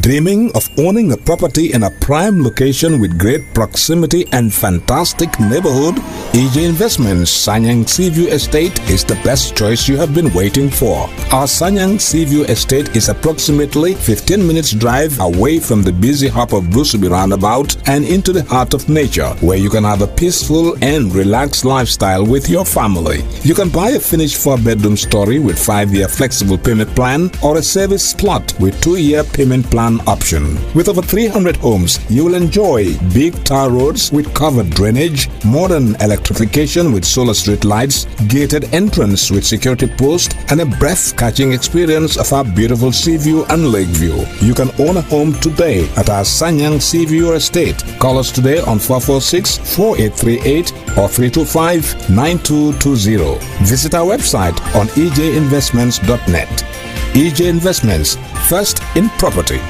Dreaming of owning a property in a prime location with great proximity and fantastic neighborhood? EJ Investments Sanyang Seaview Estate is the best choice you have been waiting for. Our Sanyang Seaview Estate is approximately 15 minutes drive away from the busy hub of Brusubi roundabout and into the heart of nature, where you can have a peaceful and relaxed lifestyle with your family. You can buy a finished 4-bedroom story with 5-year flexible payment plan or a service plot with 2-year payment plan option. With over 300 homes, you will enjoy big tar roads with covered drainage, modern electrification with solar street lights, gated entrance with security post, and a breath-catching experience of our beautiful Seaview and Lakeview. You can own a home today at our Sanyang Seaview Estate. Call us today on 446-4838 or 325-9220. Visit our website on ejinvestments.net. EJ Investments, first in property.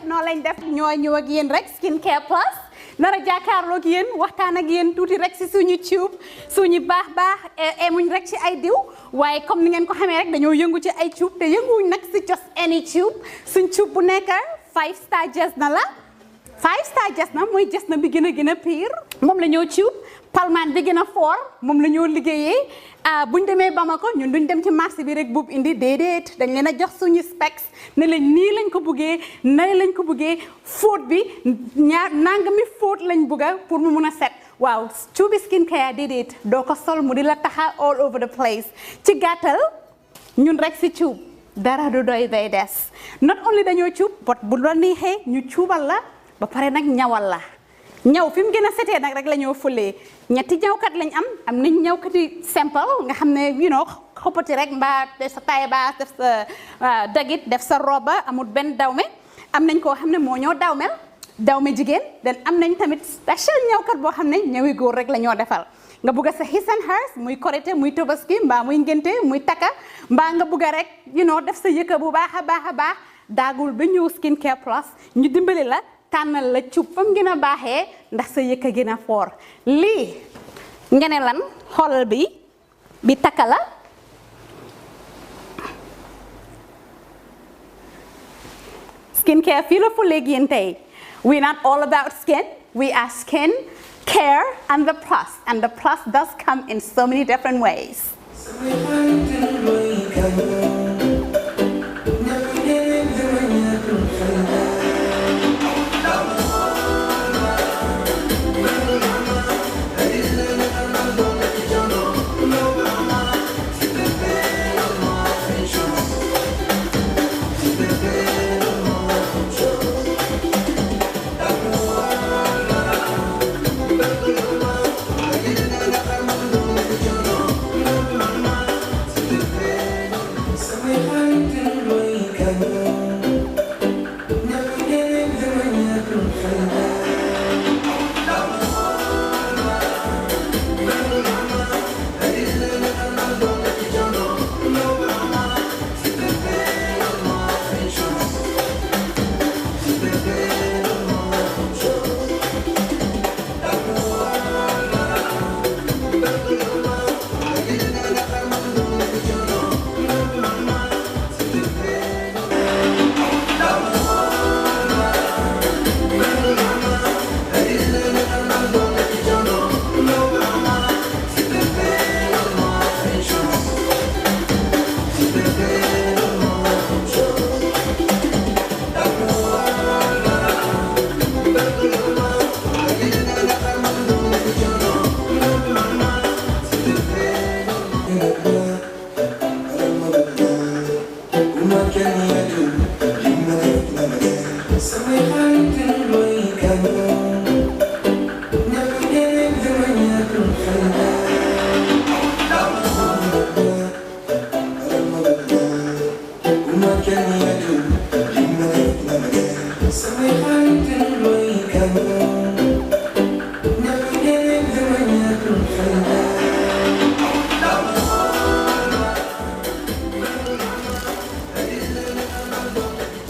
no lañ def ñoo ñëw ak yéen rek skincare plus nara jàkkaarloo ak yéen waxtaan ak yéen tuuti rek si suñu tube suñu baax emuñ rek ci ay diw waaye comme ni ngeen ko xamee rek dañoo yëngu ci ay tube te yënguñ nag si just any tube suñ tube bu nekk 5-star Jesna la 5-star Jesna mooy Jesna bi gën a pire moom la ñoo tube palmaan bi gën a fort moom la ñoo liggéeyee buñ demee Bamako ñun duñ dem ci marché bi rek buub indi déedéet dañ leen a jox suñu specs ne leen nii lañ ko buggee nay lañ ko buggee fóot bi nangami fóot lañ bugga pour mu mun a set waaw cuubi skincare déedéet doo ko sol mu di la taxa all over the place ci gàttal ñun rek si cuub dara du doy day des not only dañoo cuub but bu la neexee ñu cuubal la ba pare nag ñawal la ñaw fi mu gën a setee nag rek la ñoo fulee ñetti ñawkat lañ am nañ ñawkati simple nga xam ne xoppati rek mbaa def sa taille basse def sa dagit def sa roba amul benn dawme am nañ koo xam ne moo ñoo dawme jigéen den am nañ tamit special ñawkat boo xam ne ñawi góor rek la ñoo defal nga bugg sa his and hers muy korité muy tobaski mbaa muy ngénte muy takka mbaa nga bugg rek def sa yëkka bu baax a baax daagul ba ñëw skincare plus ñu dimbali la tànnal la cuub fam gën a baaxee ndax sa yëkka gën a foor lii nga ne lan xoolal bi takka la skincare fii la fu léegi yéen tey we're not all about skin we are skin care and the plus does come in so many different ways.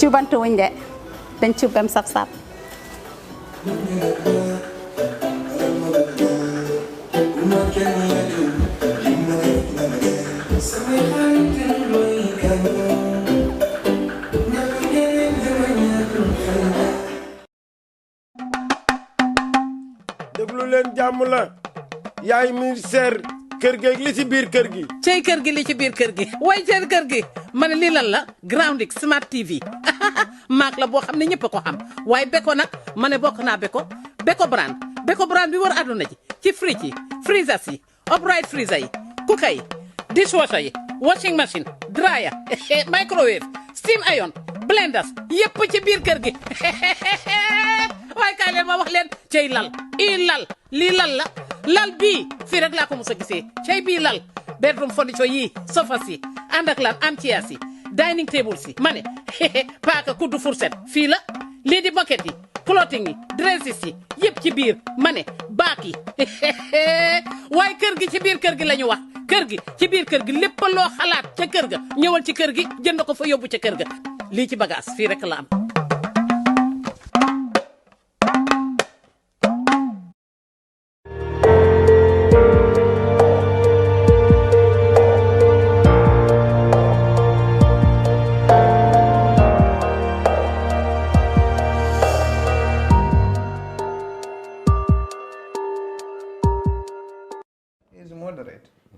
cuubantu wuñ de dañ cuub bam saf-saf déglu leen jàmm la yaay ministère kër gi li ci biir kër gi cey kër gi li ci biir kër gi way cey kër gi ma ne lii lan la Grounding Smart TV maak la boo xam ne ñëpp a ko xam waaye beko nag ma ne bokk naa beko brand bi war àdduna ji ci fridge yi freezers yi upright freezer yi cooker yi dishwasher yi washing machine dryer microwave steam iron blenders yëpp ci biir kër gi waaye kaay leen ma wax leen cey lal lii lal la lal bii fii rek laa ko mos a gisee cey bii lal bedroom furniture yii sofas yi ànd ak lan armchairs yi dining tables yi ma ne paaka kuddu fourchette fii la lii di bucket yi clothing yi dresses yi yëpp ci biir ma ne baak yi waaye kër gi ci biir kër gi la ñu wax kër gi ci biir kër gi lépp loo xalaat ca kër ga ñëwal ci kër gi jënd ko fa yóbbu ca kër ga lii ci bagage fii rek la am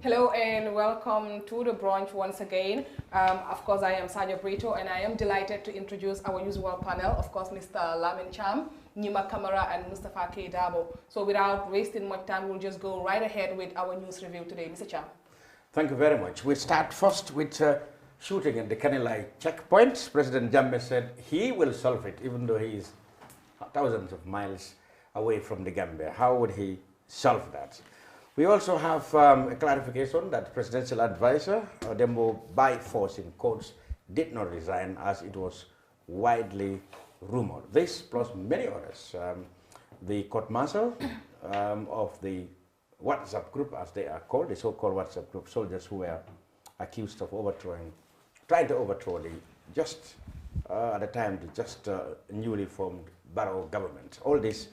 Hello and welcome to the brunch once again. Of course, I am Sanya Brito and I am delighted to introduce our usual panel. Of course, Mr. Lamin Cham, Nima Kamara and Mustafa K. Dabo. So without wasting much time, we'll just go right ahead with our news review today. Mr. Cham. Thank you very much. We start first with shooting at the Kanilai checkpoint. President Jammeh said he will solve it, even though he is thousands of miles away from the Gambia. How would he solve that? We also have a clarification that presidential advisor Dembo by force in courts did not resign as it was widely rumored. This plus many others. The court martial of the WhatsApp group, as they are called, the so-called WhatsApp group soldiers who were accused of trying to overthrow the at the time the just newly formed Barrow government. All this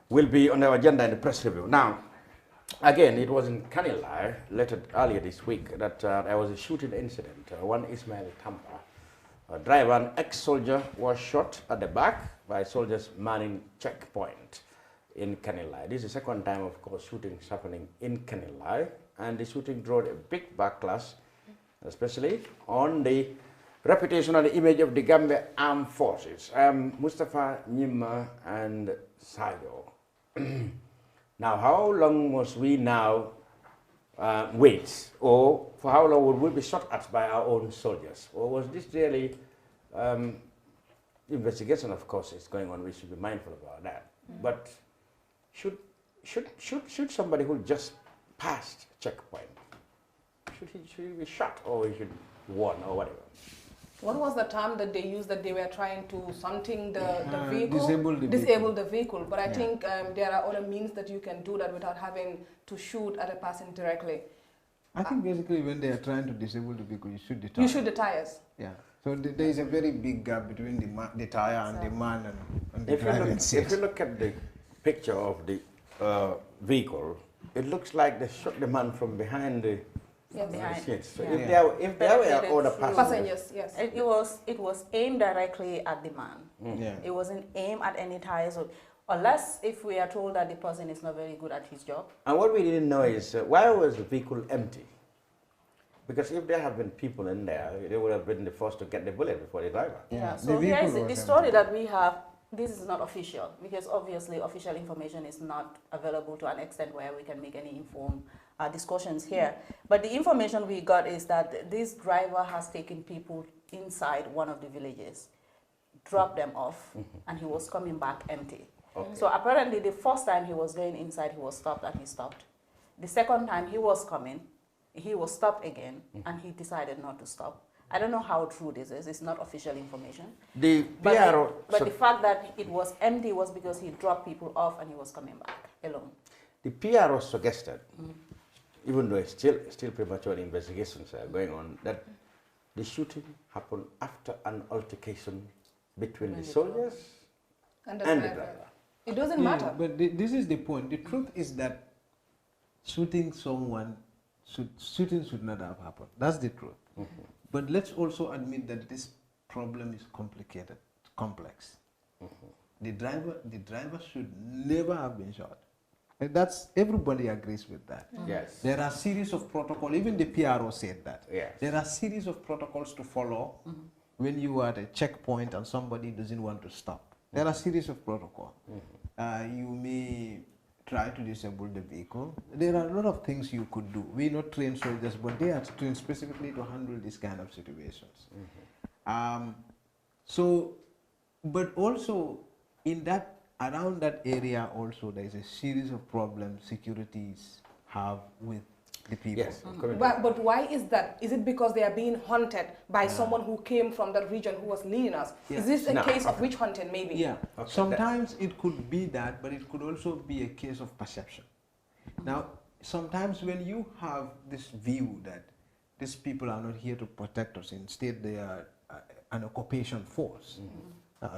will be on our agenda in the press review. Now, again, it was in Kanilai, earlier this week, that there was a shooting incident. One Ismail Tampa, a driver, an ex-soldier, was shot at the back by soldiers manning checkpoint in Kanilai. This is the second time, of course, shootings happening in Kanilai, and the shooting drew a big backlash, especially on the reputation and the image of the Gambia Armed Forces. Mustafa, Nyima, and Sayo. Now, how long must we now wait, or for how long would we be shot at by our own soldiers? Or was this really investigation? Of course, is going on. We should be mindful about that. But should somebody who just passed checkpoint should he be shot, or he should warn, or whatever? What was the term that they used, that they were trying to something the vehicle? Disable the vehicle. But I think there are other means that you can do that without having to shoot at a person directly. I think basically when they are trying to disable the vehicle, you shoot the tires. You shoot the tires. Yeah. So there is a very big gap between the tire and the man and the driving seat. If you look at the picture of the vehicle, it looks like they shot the man from behind the seats. So if there were other passengers, yes. It was aimed directly at the man. Yeah. It wasn't aimed at any tires, unless if we are told that the person is not very good at his job. And what we didn't know is why was the vehicle empty? Because if there have been people in there, they would have been the first to get the bullet before the driver. Yeah. So here is the story that we have. This is not official, because obviously official information is not available to an extent where we can make any informed discussions here. But the information we got is that this driver has taken people inside one of the villages, dropped them off, and he was coming back empty. Okay. So apparently the first time he was going inside, he was stopped and he stopped. The second time he was coming, he was stopped again, and he decided not to stop. I don't know how true this is. It's not official information. But the fact that it was empty was because he dropped people off and he was coming back alone. The PRO suggested, even though it's still premature investigations are going on, that the shooting happened after an altercation between the soldiers And and the driver. driver. It doesn't matter. But this is the point. The truth is that shooting someone, shooting should not have happened. That's the truth. But let's also admit that this problem is complicated, complex. The driver should never have been shot. And that's, everybody agrees with that. Yes. There are series of protocols, even the PRO said that. Yes. There are series of protocols to follow when you are at a checkpoint and somebody doesn't want to stop. There are series of protocols. You may try to disable the vehicle. There are a lot of things you could do. We're not trained soldiers, but they are trained specifically to handle these kind of situations. But also in that, around that area also, there is a series of problems securities have with the people. Yes. But why is that? Is it because they are being hunted by someone who came from that region who was leading us? Is this a case of witch hunting maybe? Yeah. Sometimes it could be that, but it could also be a case of perception. Now, sometimes when you have this view that these people are not here to protect us, instead they are an occupation force.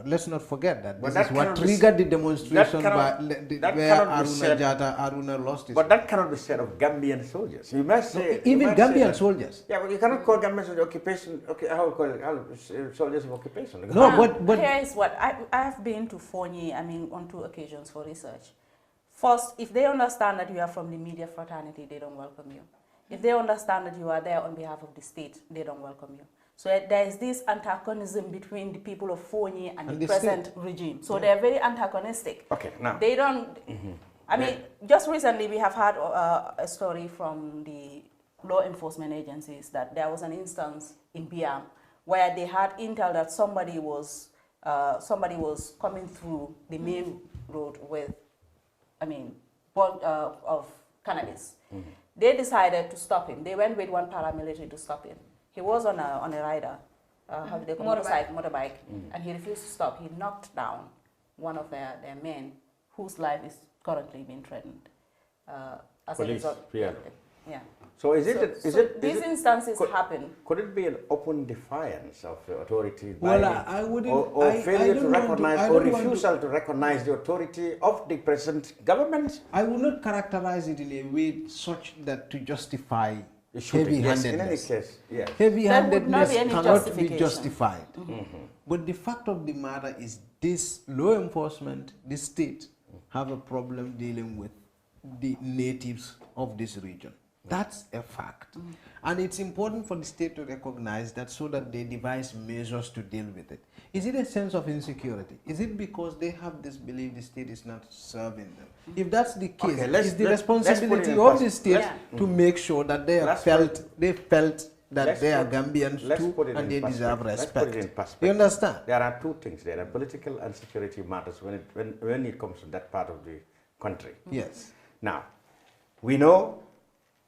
Let's not forget that. This is what triggered the demonstration where Aruna lost his. But that cannot be said of Gambian soldiers. You must say... No, even Gambian soldiers. Yeah, but you cannot call Gambian soldiers occupation, okay, how call it, soldiers of occupation. No, but here is what, I have been to Fonyi, on 2 occasions for research. First, if they understand that you are from the media fraternity, they don't welcome you. If they understand that you are there on behalf of the state, they don't welcome you. So there is this antagonism between the people of Fonyi and the present regime. So they're very antagonistic. Okay, now. They don't, just recently we have had a story from the law enforcement agencies that there was an instance in Biam where they had intel that somebody was coming through the main road with, of cannabis. They decided to stop him. They went with one paramilitary to stop him. He was on a rider, how do they call it? Motorbike, and he refused to stop. He knocked down one of their men, whose life is currently being threatened. As a result. Yeah. Yeah. So these instances happen. Could it be an open defiance of the authority? Well, I wouldn't. Or failure to recognize, or refusal to recognize the authority of the present government? I would not characterize it in a way such that to justify heavy-handedness. Yes, in any case, yes. Heavy-handedness cannot be justified. But the fact of the matter is this law enforcement, this state, have a problem dealing with the natives of this region. That's a fact. And it's important for the state to recognize that so that they devise measures to deal with it. Is it a sense of insecurity? Is it because they have this belief the state is not serving them? If that's the case, it's the responsibility of the state to make sure that they felt that they are Gambians too and they deserve respect. Let's put it in perspective. You understand? There are 2 things. There are political and security matters when it comes to that part of the country. Yes. Now, we know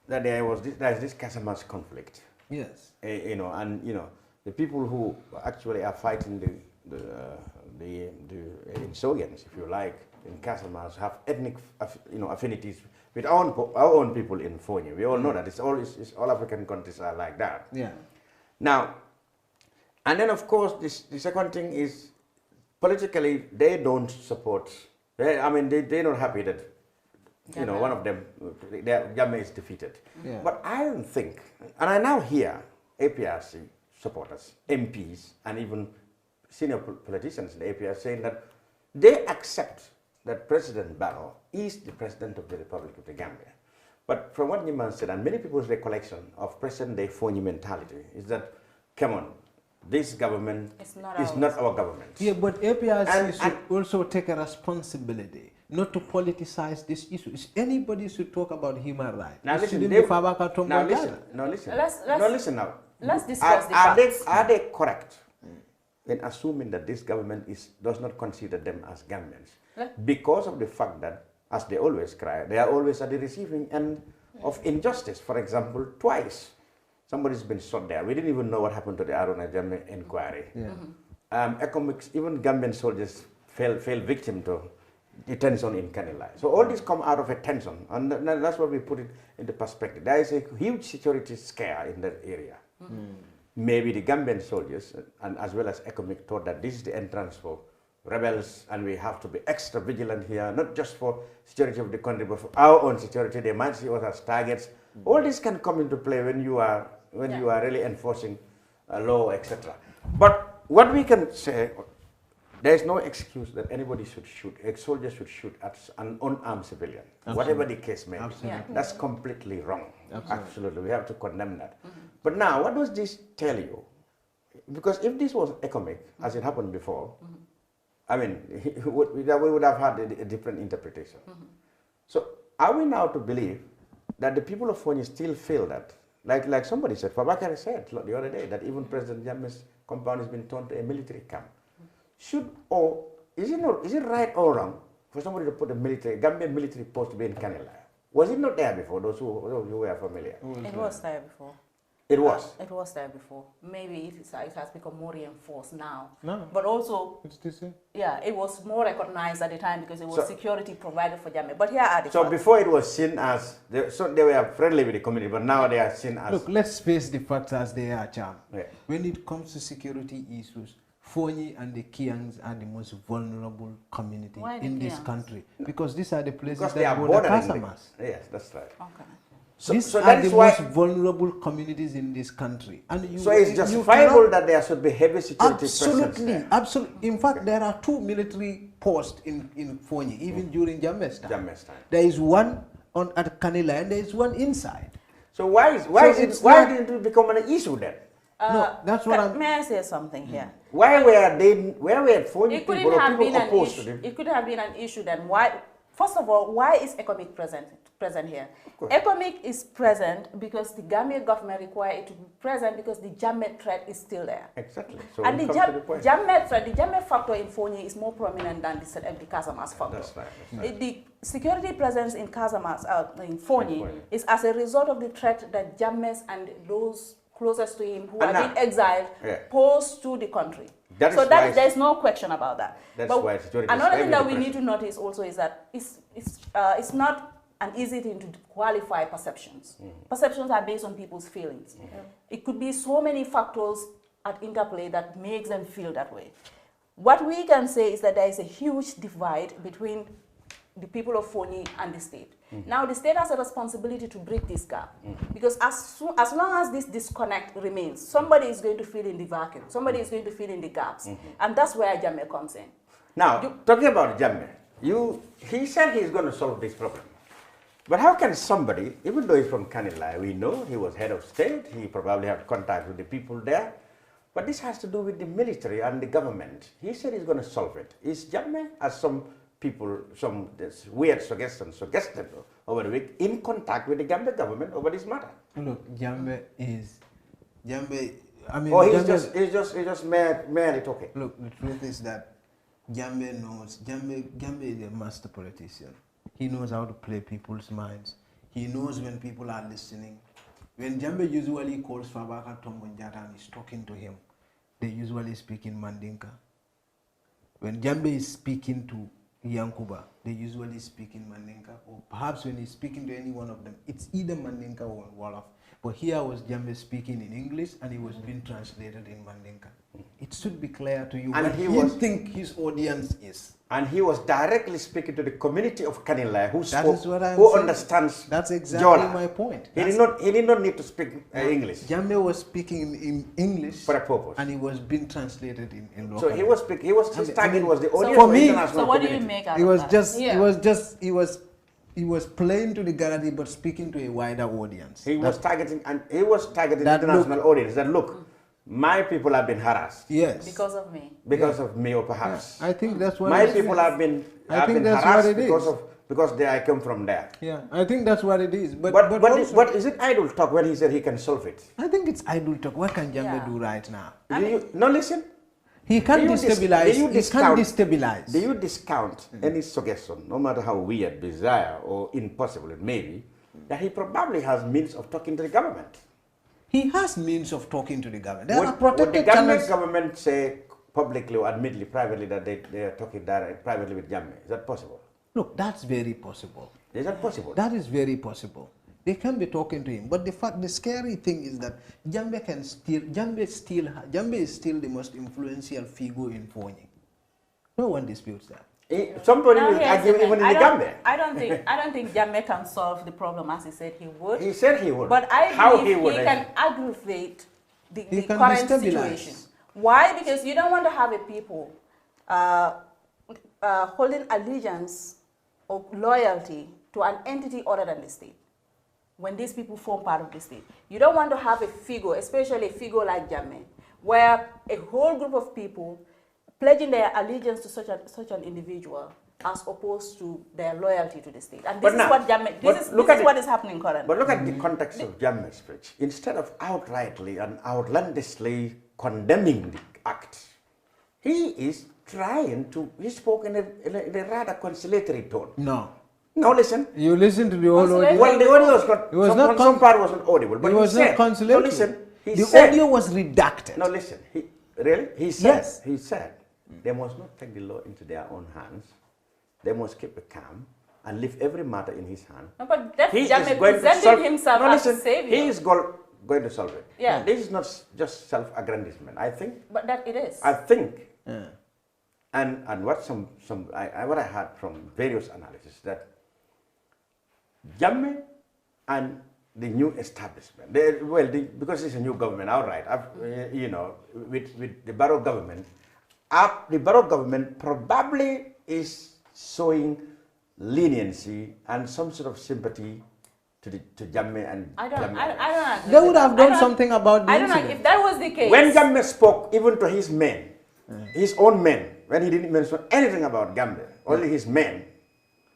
that there is this Casamas conflict. Yes. The people who actually are fighting the insurgents, if you like, in Casamas have ethnic affinities with our own people in Fonyi. We all know that all African countries are like that. Yeah. Now, and then of course the second thing is politically they don't support. They're not happy that one of them, Jammeh is defeated. Yeah. But I don't think, and I now hear APRC supporters, MPs, and even senior politicians in the APRC saying that they accept that President Barrow is the President of the Republic of the Gambia. But from what Niman said, and many people's recollection of present-day Fonyi mentality is that, come on, this government is not our government. Yeah, but APRC should also take a responsibility not to politicize this issue. If anybody should talk about human rights. Now listen, Let's discuss the facts. Are they correct in assuming that this government does not consider them as Gambians? Because of the fact that, as they always cry, they are always at the receiving end of injustice. For example, twice somebody's been shot there. We didn't even know what happened to the Aruna Jammeh inquiry. Yeah. Economics, even Gambian soldiers fell victim to detention in Kanilai. So all this come out of a tension, and that's why we put it into perspective. There is a huge security scare in that area. maybe the Gambian soldiers and as well as ECOMIC thought that this is the entrance for rebels and we have to be extra vigilant here, not just for security of the country, but for our own security. They might see us as targets. All this can come into play when you are really enforcing a law, etc. But what we can say, there is no excuse that anybody should shoot, a soldier should shoot at an unarmed civilian, whatever the case may be. That's completely wrong. Absolutely. We have to condemn that. But now, what does this tell you? Because if this was ECOMIC, as it happened before, I mean, we would have had a different interpretation. So are we now to believe that the people of Fonyi still feel that, like somebody said, Fabakary said the other day, that even President Jammeh's compound has been turned to a military camp. Is it right or wrong for somebody to put a Gambian military post to be in Kanila? Was it not there before, those who were familiar? It was there before. It was? It was there before. Maybe it has become more reinforced now. No. But also, it's the same. Yeah, it was more recognized at the time because it was security provided for Jammeh. But here are the So before it was seen as, they were friendly with the community, but now they are seen as... Look, let's face the facts as they are, Cham. Yeah. When it comes to security issues, Fonyi and the Kiangs are the most vulnerable community in this country. Because these are the places that border Casamas. Yes, that's right. Okay. These are the most vulnerable communities in this country. And so it's justifiable that there should be heavy security presence there. Absolutely. In fact, there are 2 military posts in Fonyi, even during Jammeh's time. There is one at Kanila and there is one inside. So why didn't it become an issue then? No, that's what May I say something here? Where were Fonyi people opposed to them? It could have been an issue then. Why? First of all, why is ECOMIC present here? ECOMIC is present because the Gambian government requires it to be present because the Jammeh threat is still there. Exactly. So and the Jammeh threat, the Jammeh factor in Fonyi is more prominent than the Casamas factor. That's right. The security presence in Casamas, in Fonyi, is as a result of the threat that Jammehs and those closest to him who have been exiled pose to the country. There's no question about that. Another thing that we need to notice also is that it's not an easy thing to qualify perceptions. Perceptions are based on people's feelings. It could be so many factors at interplay that makes them feel that way. What we can say is that there is a huge divide between the people of Fonyi and the state. Now the state has a responsibility to bridge this gap because as long as this disconnect remains, somebody is going to fill in the vacuum, somebody is going to fill in the gaps, and that's where Jammeh comes in. Now, talking about Jammeh, he said he's going to solve this problem. But how can somebody, even though he's from Kanilai, we know he was head of state, he probably had contact with the people there, but this has to do with the military and the government. He said he's going to solve it. Is Jammeh, as some people, some weird suggestions suggested over the week, in contact with the Gambia government over this matter? Look, Jammeh, I mean... Or he's just merely talking? Look, the truth is that Jammeh knows, Jammeh is a master politician. He knows how to play people's minds. He knows when people are listening. When Jammeh usually calls Fabakary Tombonjata and is talking to him, they usually speak in Mandinka. When Jammeh is speaking to Yankuba, they usually speak in Mandinka, or perhaps when he's speaking to any one of them, it's either Mandinka or Wolof. But here was Jammeh speaking in English, and it was being translated in Mandinka. It should be clear to you what he think his audience is. And he was directly speaking to the community of Kanilai who understands That's exactly Jola. My point. He did not need to speak English. Jammeh was speaking in English for a purpose, and it was being translated in local. So his target was the audience for me. So what do you make out of that? He was playing to the gallery but speaking to a wider audience. He was targeting the international audience that look, my people have been harassed. Yes. Because of me. Because of me, or perhaps. Yeah, I think that's what my people have been harassed because I come from there. Yeah, I think that's what it is. But is it idle talk when he said he can solve it? I think it's idle talk. What can Jammeh do right now? Listen. He can't destabilize. Do you discount any suggestion, no matter how weird, bizarre, or impossible it may be, that he probably has means of talking to the government? He has means of talking to the government. Would the Gambian government say publicly or admittedly, privately, that they are talking privately with Jammeh? Is that possible? Look, that's very possible. Is that possible? That is very possible. They can be talking to him. But the scary thing is that Jammeh is still the most influential figure in Fonyi. No one disputes that. Somebody will argue even in the Gambia. I don't think Jammeh can solve the problem as he said he would. He said he would. But I believe he can aggravate the current situation. Why? Because you don't want to have a people holding allegiance or loyalty to an entity other than the state. When these people form part of the state, you don't want to have a figure, especially a figure like Jammeh, where a whole group of people pledging their allegiance to such an individual as opposed to their loyalty to the state. And this is what Jammeh, this is what is happening currently. But look at the context of Jammeh's speech. Instead of outrightly and outlandishly condemning the act, he is trying to, he spoke in a rather conciliatory tone. No, listen. You listen to the whole audio. Well, the audio was not, some part wasn't audible. But it was not conciliatory. No, listen. The audio was redacted. No, listen. He said, they must not take the law into their own hands. They must keep it calm and leave every matter in his hand. No, but that's Jammeh presenting himself as a savior. He is going to solve it. Yeah. This is not just self-aggrandizement, I think. But that it is. I think, and what what I heard from various analysis, that Jammeh and the new establishment, because it's a new government, outright, with the Barrow government, the Barrow government probably is showing leniency and some sort of sympathy to Jammeh and I don't agree. They would have done something about this. I don't know if that was the case. When Jammeh spoke even to his men, his own men, when he didn't mention anything about Gambia, only his men,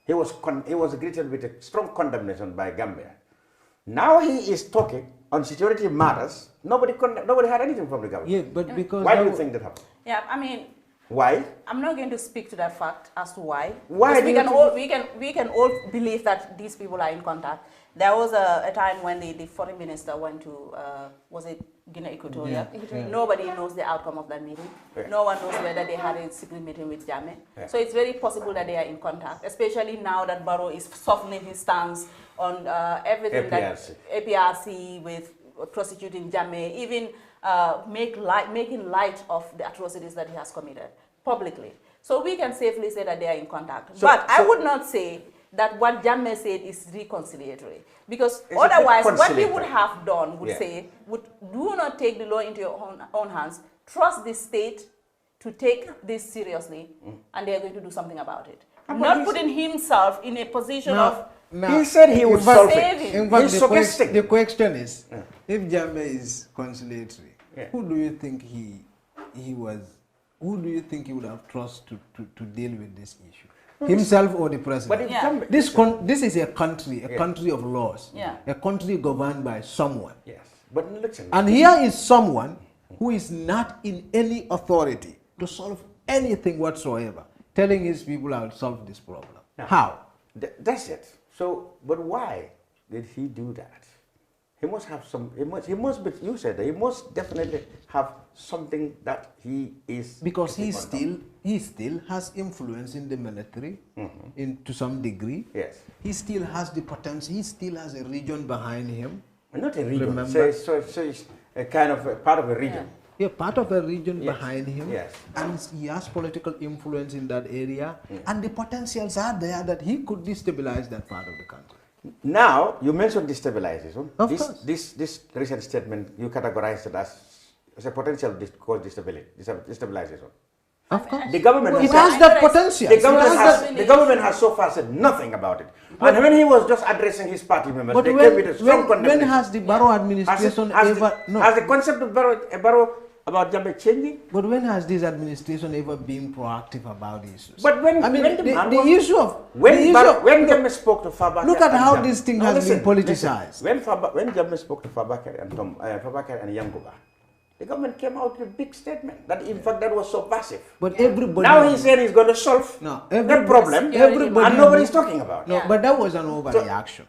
he was greeted with a strong condemnation by Gambia. Now he is talking on security matters. Nobody had anything from the government. Yeah, but because why do you think that happened? Yeah, I mean, why? I'm not going to speak to that fact as to why. Why? We can all believe that these people are in contact. There was a time when the foreign minister went to was it Guinea Equatorial? Yeah. Nobody knows the outcome of that meeting. Yeah. No one knows whether they had a secret meeting with Jammeh. Yeah. So it's very possible that they are in contact, especially now that Barrow is softening his stance on everything APRC with prosecuting Jammeh, even making light of the atrocities that he has committed publicly. So we can safely say that they are in contact. I would not say that what Jammeh said is reconciliatory, because otherwise what he would have done would say, do not take the law into your own hands, trust the state to take this seriously, and they are going to do something about it. Not putting himself in a position of... he said he would solve it. In fact, the question is, if Jammeh is conciliatory, who do you think who do you think he would have trusted to deal with this issue? Himself or the president? But this is a country of laws, a country governed by someone. Yes, but listen. And here is someone who is not in any authority to solve anything whatsoever, telling his people how to solve this problem. How? That's it. So, but why did he do that? He must have some, he must be, you said that he must definitely have something that he is... Because he still has influence in the military, to some degree. Yes. He still has the potential, he still has a region behind him. Not a region, so it's a kind of a part of a region. Yeah, part of a region behind him. Yes. And he has political influence in that area. And the potentials are there that he could destabilize that part of the country. Now, you mentioned destabilization. Of course. This recent statement, you categorize it as a potential destabilization. Of course. The government has that potential. The government has so far said nothing about it. And when he was just addressing his party members, they came with a strong condemnation. When has the Barrow administration has the concept of Barrow about Jammeh changing? But when has this administration ever been proactive about issues? But when Jammeh spoke to Fabakary, look at how this thing has been politicized. When Jammeh spoke to Fabakary and Yankuba, the government came out with a big statement that in fact that was so passive. But everybody now he said he's going to solve that problem, and nobody's talking about it. But that was an overreaction.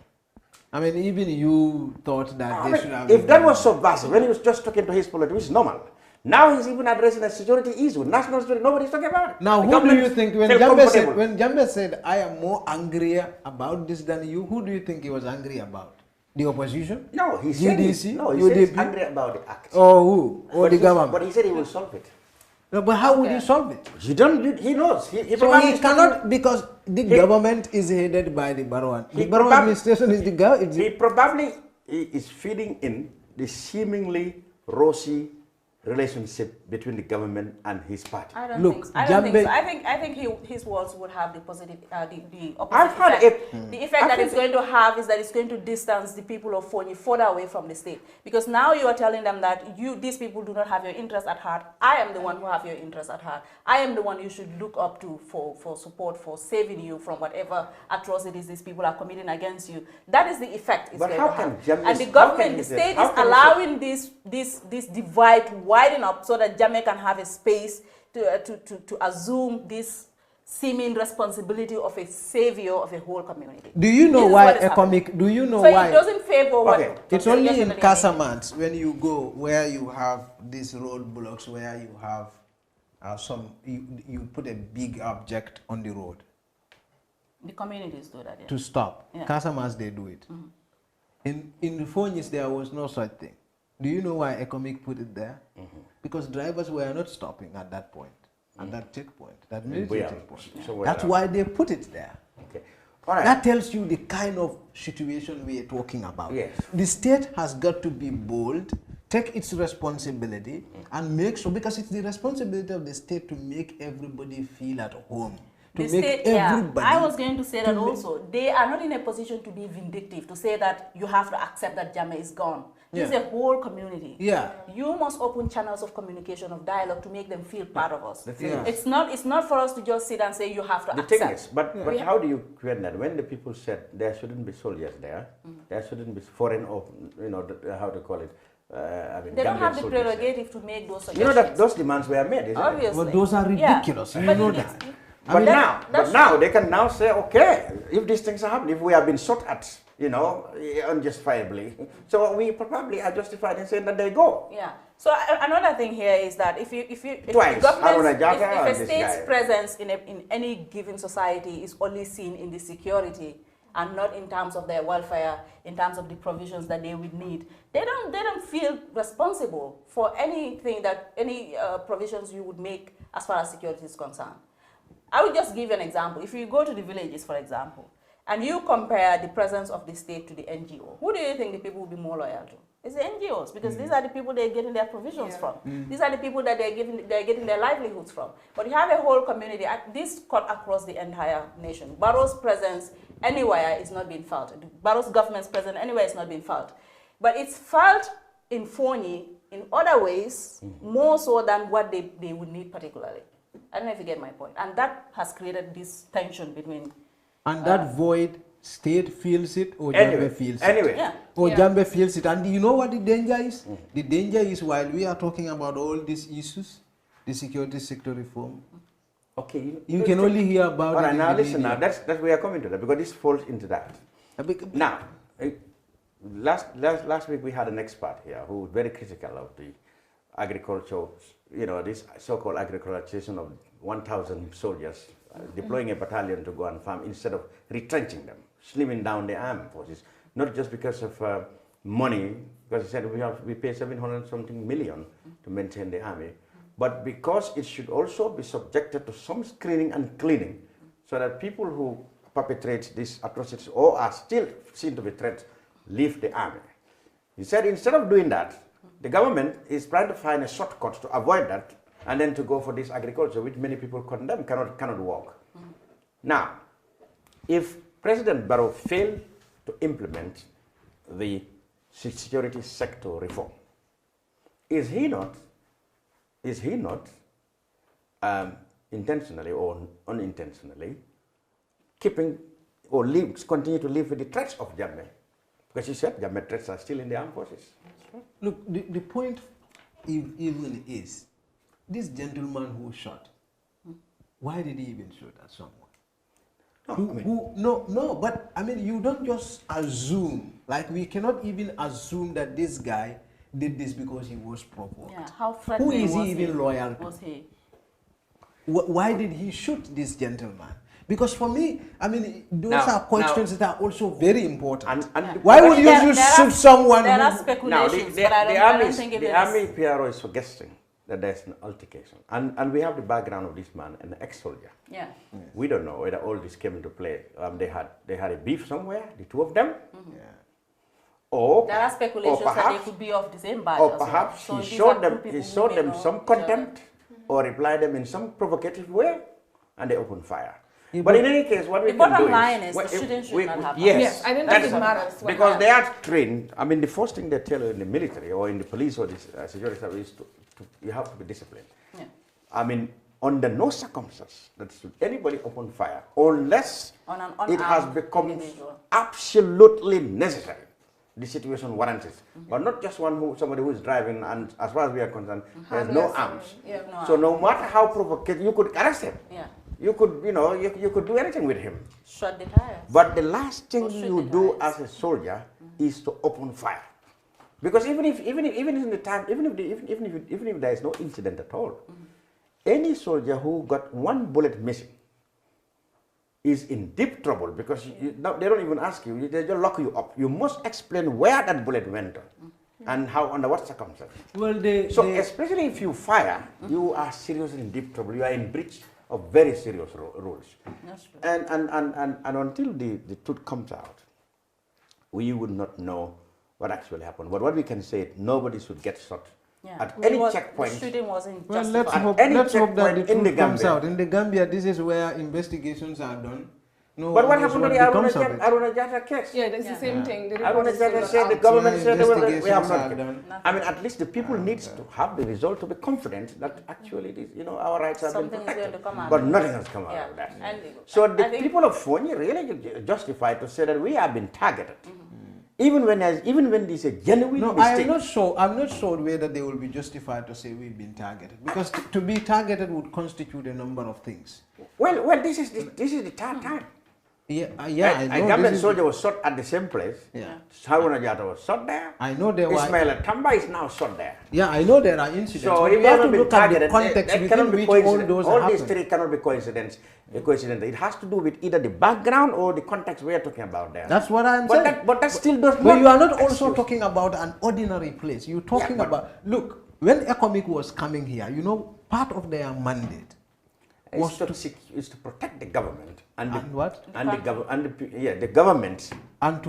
I mean, even you thought that they should have... If that was so passive, when he was just talking to his politics, it's normal. Now he's even addressing a security issue, national security, nobody's talking about it. Now, who do you think, when Jammeh said, I am more angry about this than you, who do you think he was angry about? The opposition? No, he said GDC? no, he said he's angry about the act. Oh, who? Or the government? But he said he will solve it. No, but how would he solve it? He don't. He knows. He So he cannot, because the government is headed by the Borough. The Borough administration is the government. He probably is feeding in the seemingly rosy relationship between the government and his party. I don't think so. I think his words would have the positive, the opposite effect. The effect that it's going to have is that it's going to distance the people of Fonyi further away from the state. Because now you are telling them that these people do not have your interest at heart. I am the one who have your interest at heart. I am the one you should look up to for support, for saving you from whatever atrocities these people are committing against you. That is the effect it's going to have. And the government, the state is allowing this divide to widen up so that Jammeh can have a space to assume this seeming responsibility of a savior of a whole community. Do you know why do you know why? So it doesn't favor what... It's only in Casamance when you go where you have these roadblocks, where you have you put a big object on the road. The communities do that, yeah. To stop. Yeah. Casamance, they do it. In the Fonyis, there was no such thing. Do you know why Economic put it there? Because drivers were not stopping at that point, at that checkpoint, that military checkpoint. So that's why they put it there. Okay. All right. That tells you the kind of situation we are talking about. Yes. The state has got to be bold, take its responsibility, and make sure, because it's the responsibility of the state to make everybody feel at home. I was going to say that also. They are not in a position to be vindictive, to say that you have to accept that Jammeh is gone. This is a whole community. Yeah. You must open channels of communication, of dialogue, to make them feel part of us. It's not for us to just sit and say you have to accept. The thing is, but how do you create that? When the people said there shouldn't be soldiers there, there shouldn't be foreign, or how to call it. They don't have the prerogative to make those suggestions. You know that those demands were made, isn't Obviously. But those are ridiculous. You know that. But now they can now say, okay, if these things are happening, if we have been shot at, unjustifiably, so we probably are justified in saying that they go. Yeah. So another thing here is that if a state's presence in any given society is only seen in the security and not in terms of their welfare, in terms of the provisions that they would need, they don't feel responsible for anything any provisions you would make as far as security is concerned. I will just give you an example. If you go to the villages, for example, and you compare the presence of the state to the NGO, who do you think the people will be more loyal to? It's the NGOs, because these are the people they're getting their provisions from. These are the people that they're getting their livelihoods from. But you have a whole community, this cut across the entire nation. Barrow's presence anywhere is not being felt. Barrow's government's presence anywhere is not being felt. But it's felt in Fonyi in other ways, more so than what they would need particularly. I don't know if you get my point. And that has created this tension between... And that void, state feels it or Jammeh feels it. Or Jammeh feels it. And you know what the danger is? The danger is, while we are talking about all these issues, the security sector reform, you can only hear about it. All right, now listen, that's where we are coming to that, because this falls into that. Now, last week we had an expert here who was very critical of the agriculture, this so-called agriculturization of 1,000 soldiers, deploying a battalion to go and farm instead of retrenching them, slimming down the armed forces, not just because of money, because he said we pay 700-something million to maintain the army, but because it should also be subjected to some screening and cleaning, so that people who perpetrate these atrocities or are still seen to be threats leave the army. He said instead of doing that, the government is trying to find a shortcut to avoid that, and then to go for this agriculture, which many people condemn, cannot work. Now, if President Barrow failed to implement the security sector reform, is he not intentionally or unintentionally keeping or continue to live with the threats of Jammeh? Because he said Jammeh threats are still in the armed forces. Look, the point even is, this gentleman who shot, why did he even shoot at someone? No, but I mean, you don't just assume, like we cannot even assume that this guy did this because he was provoked. Yeah, how threatening who is he even loyal to? Was he? Why did he shoot this gentleman? Because for me, I mean, those are questions that are also very important. And why would you shoot someone? There are speculations, but I don't think it is. The army PRO is suggesting that there's an altercation. And we have the background of this man, an ex-soldier. Yeah. We don't know whether all this came into play. They had a beef somewhere, the two of them. Or there are speculations that they could be of the same batch. Or perhaps he showed them some contempt or replied them in some provocative way, and they opened fire. But in any case, what we can do is... The bottom line is the shooting should not happen. Yes, I don't think it matters. Because they are trained. I mean, the first thing they tell you in the military or in the police or the security service is you have to be disciplined. Yeah. I mean, under no circumstance that should anybody open fire unless it has become absolutely necessary. The situation warrants it. But not just somebody who is driving and as far as we are concerned, has no arms. So no matter how provocative, you could arrest him. Yeah. You could, you could do anything with him. Shut the tires. But the last thing you do as a soldier is to open fire. Because even if there is no incident at all, any soldier who got one bullet missing is in deep trouble because they don't even ask you, they just lock you up. You must explain where that bullet went and how, under what circumstances. Well, especially if you fire, you are seriously in deep trouble. You are in breach of very serious rules. And until the truth comes out, we would not know what actually happened. But what we can say, nobody should get shot. At any checkpoint. The shooting wasn't well, justified. let's hope that the truth comes out. In the Gambia, this is where investigations are done. No, but what happened to the Aruna Jata case? Yeah, that's the same thing. Aruna Jata said, the government said we have not. I mean, at least the people need to have the result to be confident that actually, our rights have been protected. But nothing has come out of that. So the people of Fonyi really justified to say that we have been targeted. Even when there's a genuine mistake. I'm not sure whether they will be justified to say we've been targeted, because to be targeted would constitute a number of things. Well, this is the third time. Yeah, I know. A government soldier was shot at the same place. Yeah. Haruna Jata was shot there. I know there were. Ismail Tamba is now shot there. Yeah, I know there are incidents. So but if we have to be look targeted, at the context within which all those all these three cannot be coincidence. It has to do with either the background or the context we are talking about there. That's what I'm saying. But that still does not. But you are not also talking about an ordinary place. You're talking about, look, when Economic was coming here, part of their mandate was to protect the government and the government and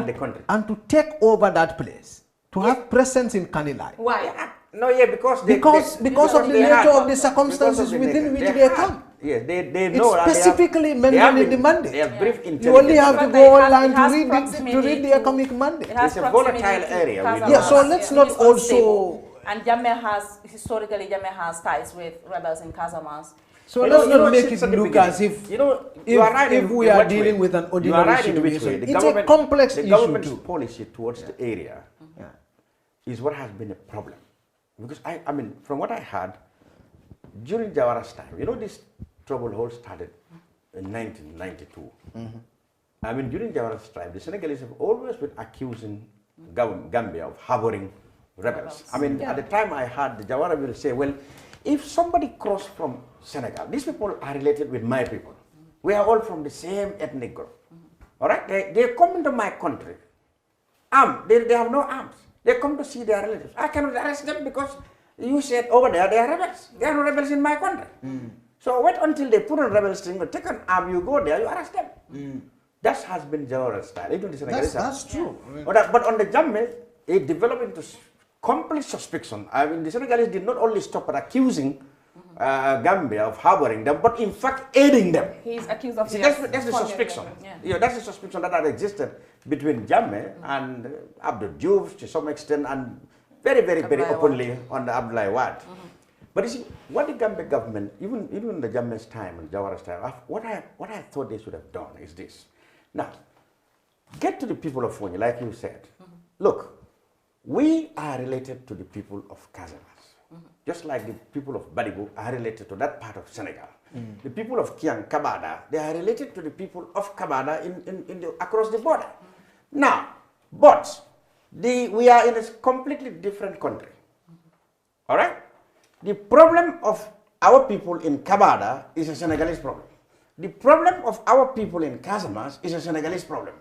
the country and to take over that place, to have presence in Kanilai. Why? Because of the nature of the circumstances within which they come. Yes, they know. It's specifically mentioned in the mandate. They have brief intelligence. You only have to go online to read the Economic mandate. It's a volatile area. Yeah, so let's not also. And historically, Jammeh has ties with rebels in Casamance. So let's not make it look as if we are dealing with an ordinary situation. It's a complex issue. The government's policy towards the area is what has been a problem. Because I mean, from what I heard, during Jawara's time, this trouble all started in 1992. I mean, during Jawara's time, the Senegalese have always been accusing Gambia of harboring rebels. I mean, at the time I heard the Jawara will say, well, if somebody crossed from Senegal, these people are related with my people. We are all from the same ethnic group. All right? They come into my country. They have no arms. They come to see their relatives. I cannot arrest them because you said over there they are rebels. They are no rebels in my country. So wait until they put on rebels thing, take an arm, you go there, you arrest them. That has been Jawara's style. Even the Senegalese. That's true. But on the Jammeh, it developed into complete suspicion. I mean, the Senegalese did not only stop at accusing Gambia of harboring them, but in fact aiding them. He's accused of that's the suspicion. That's the suspicion that had existed between Jammeh and Abdul Diouf to some extent, and very openly on the Abdoulaye Wade. But you see, what the Gambia government, even in the Jammeh's time and Jawara's time, what I thought they should have done is this. Now, get to the people of Fonyi, like you said. Look, we are related to the people of Casamance. Just like the people of Badibu are related to that part of Senegal. The people of Kiang, Kabada, they are related to the people of Kabada across the border. Now, but we are in a completely different country. All right? The problem of our people in Kabada is a Senegalese problem. The problem of our people in Casamance is a Senegalese problem.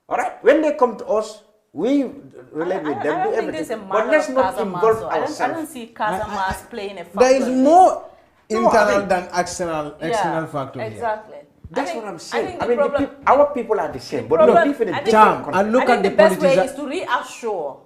All right? When they come to us, we relate with them, do everything. But let's not involve ourselves. I don't see Casamance playing a factor. There is more internal than external factor here. Exactly. That's what I'm saying. I mean, our people are the same, but problem, live in a Charm, and look at the best way is to reassure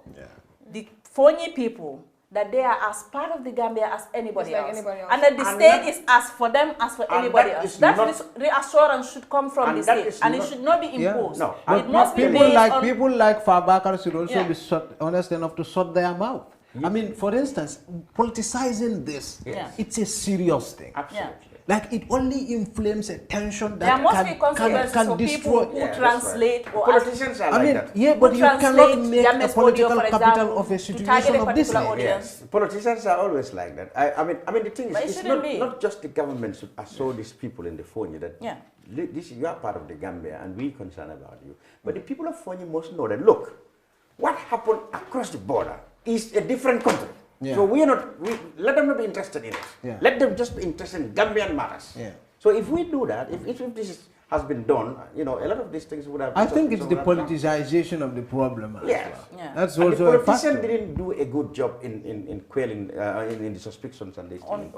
the Fonyi people that they are as part of the Gambia as anybody else. And that the state is as for them as for anybody else. That reassurance should come from the state, and it should not be imposed. No. It must be people based on people like Fabakar should also be honest enough to shut their mouth. I mean, for instance, politicizing this, it's a serious thing. Absolutely. Like, it only inflames a tension that there must be consequences can for destroy. people who translate or politicians are like that. Yeah, but you cannot make a political capital of a situation of this nature. Yes, politicians are always like that. I mean, the thing is, it's not just the government should assure these people in the Fonyi that you are part of the Gambia and we're concerned about you. But the people of Fonyi must know that, look, what happened across the border is a different country. Yeah. So let them not be interested in it. Yeah. Let them just be interested in Gambian matters. Yeah. So if we do that, if this has been done, a lot of these things would have. I think it's the politicization of the problem. Yes. Yeah. That's and also the a factor. politician didn't do a good job in quelling in the suspicions and these things.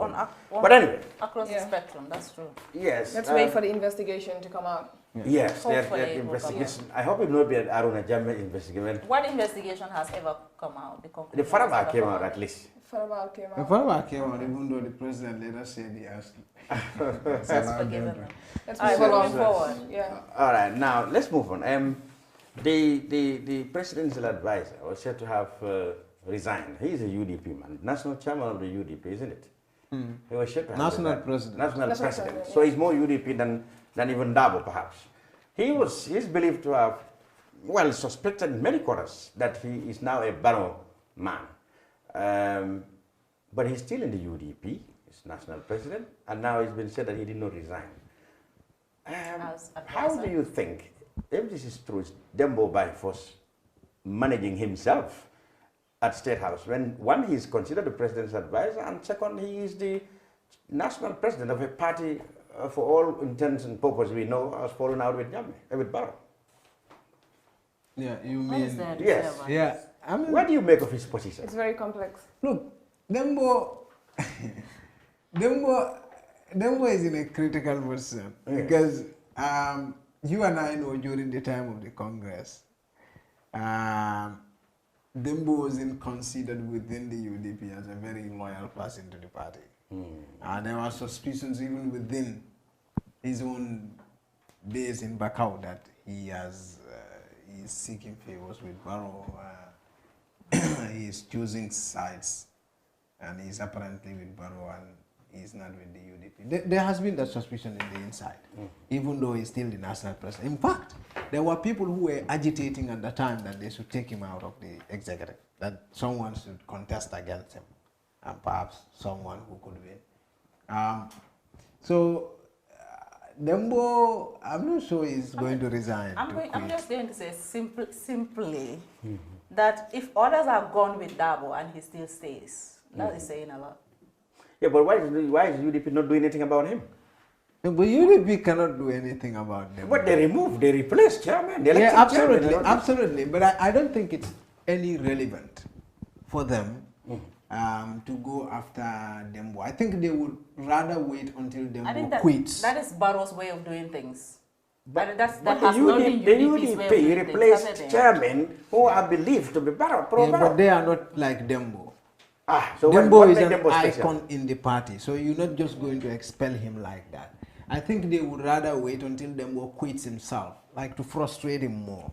But anyway, across the spectrum, that's true. Yes. Let's wait for the investigation to come out. Yes, that investigation. I hope it will not be an Aruna Jammeh investigation. What investigation has ever come out? The Faraba came out at least. Faraba came out. The Faraba came out, even though the president later said he asked. That's forgiven. Let's move forward. Yeah. All right, now let's move on. The presidential advisor was said to have resigned. He is a UDP man, national chairman of the UDP, isn't it? He was said to have national president. National president. So he's more UDP than even Dabo, perhaps. He's believed to have, suspected in many quarters that he is now a Barrow man. But he's still in the UDP, he's national president, and now it's been said that he did not resign. How do you think, if this is true, is Dembo by force managing himself at State House, when one, he is considered the president's advisor, and second, he is the national president of a party for all intents and purposes we know has fallen out with Jammeh, with Barrow. Yeah, you mean? Yes. Yeah. I mean, what do you make of his position? It's very complex. Look, Dembo is in a critical position because you and I know during the time of the Congress, Dembo wasn't considered within the UDP as a very loyal person to the party. There were suspicions even within his own base in Bakau that he is seeking favors with Barrow. He is choosing sides, and he's apparently with Barrow and he's not with the UDP. There has been that suspicion in the inside, even though he's still the national president. In fact, there were people who were agitating at the time that they should take him out of the executive, that someone should contest against him, and perhaps someone who could win. Dembo, I'm not sure he's going to resign. I'm just going to say simply that if others are gone with Dabo and he still stays, that is saying a lot. Yeah, but why is UDP not doing anything about him? No, but UDP cannot do anything about them. But they replaced chairman. Yeah, absolutely, absolutely. But I don't think it's any relevant for them to go after Dembo. I think they would rather wait until Dembo quits. That is Barrow's way of doing things. But the UDP replaced chairmen who are believed to be Barrow. But they are not like Dembo. So Dembo is an icon in the party, so you're not just going to expel him like that. I think they would rather wait until Dembo quits himself, like to frustrate him more.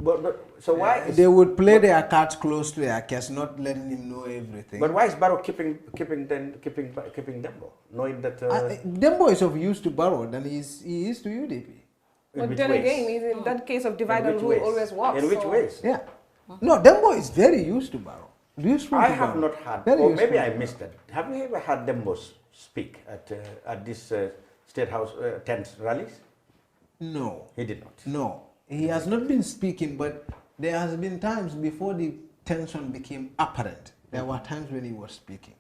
So why? They would play their cards close to their chest, not letting him know everything. But why is Barrow keeping Dembo, knowing that? Dembo is of use to Barrow than he is to UDP. But then again, in that case of divide and rule always works. In which ways? Yeah. No, Dembo is very used to Barrow. I have not had, or maybe I missed it. Have you ever had Dembo speak at this State House tent rallies? No. He did not? No. He has not been speaking, but there has been times before the tension became apparent. There were times when he was speaking.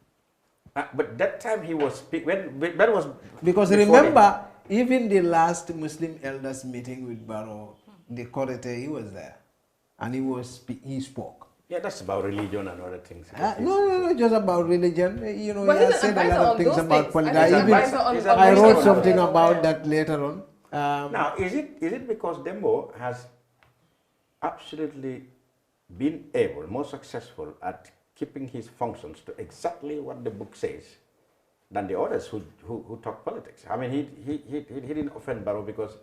But that time he was speaking, when that was... Because remember, Even the last Muslim elders meeting with Barrow, the Korete, he was there. And he spoke. Yeah, that's about religion and other things. No, just about religion. You know, But he he's has an said a lot advisor of on things those about things. politics. And I wrote on something religion. about that later on. Now, is it because Dembo has absolutely been able, more successful at keeping his functions to exactly what the book says than the others who talk politics? I mean, he didn't offend Barrow because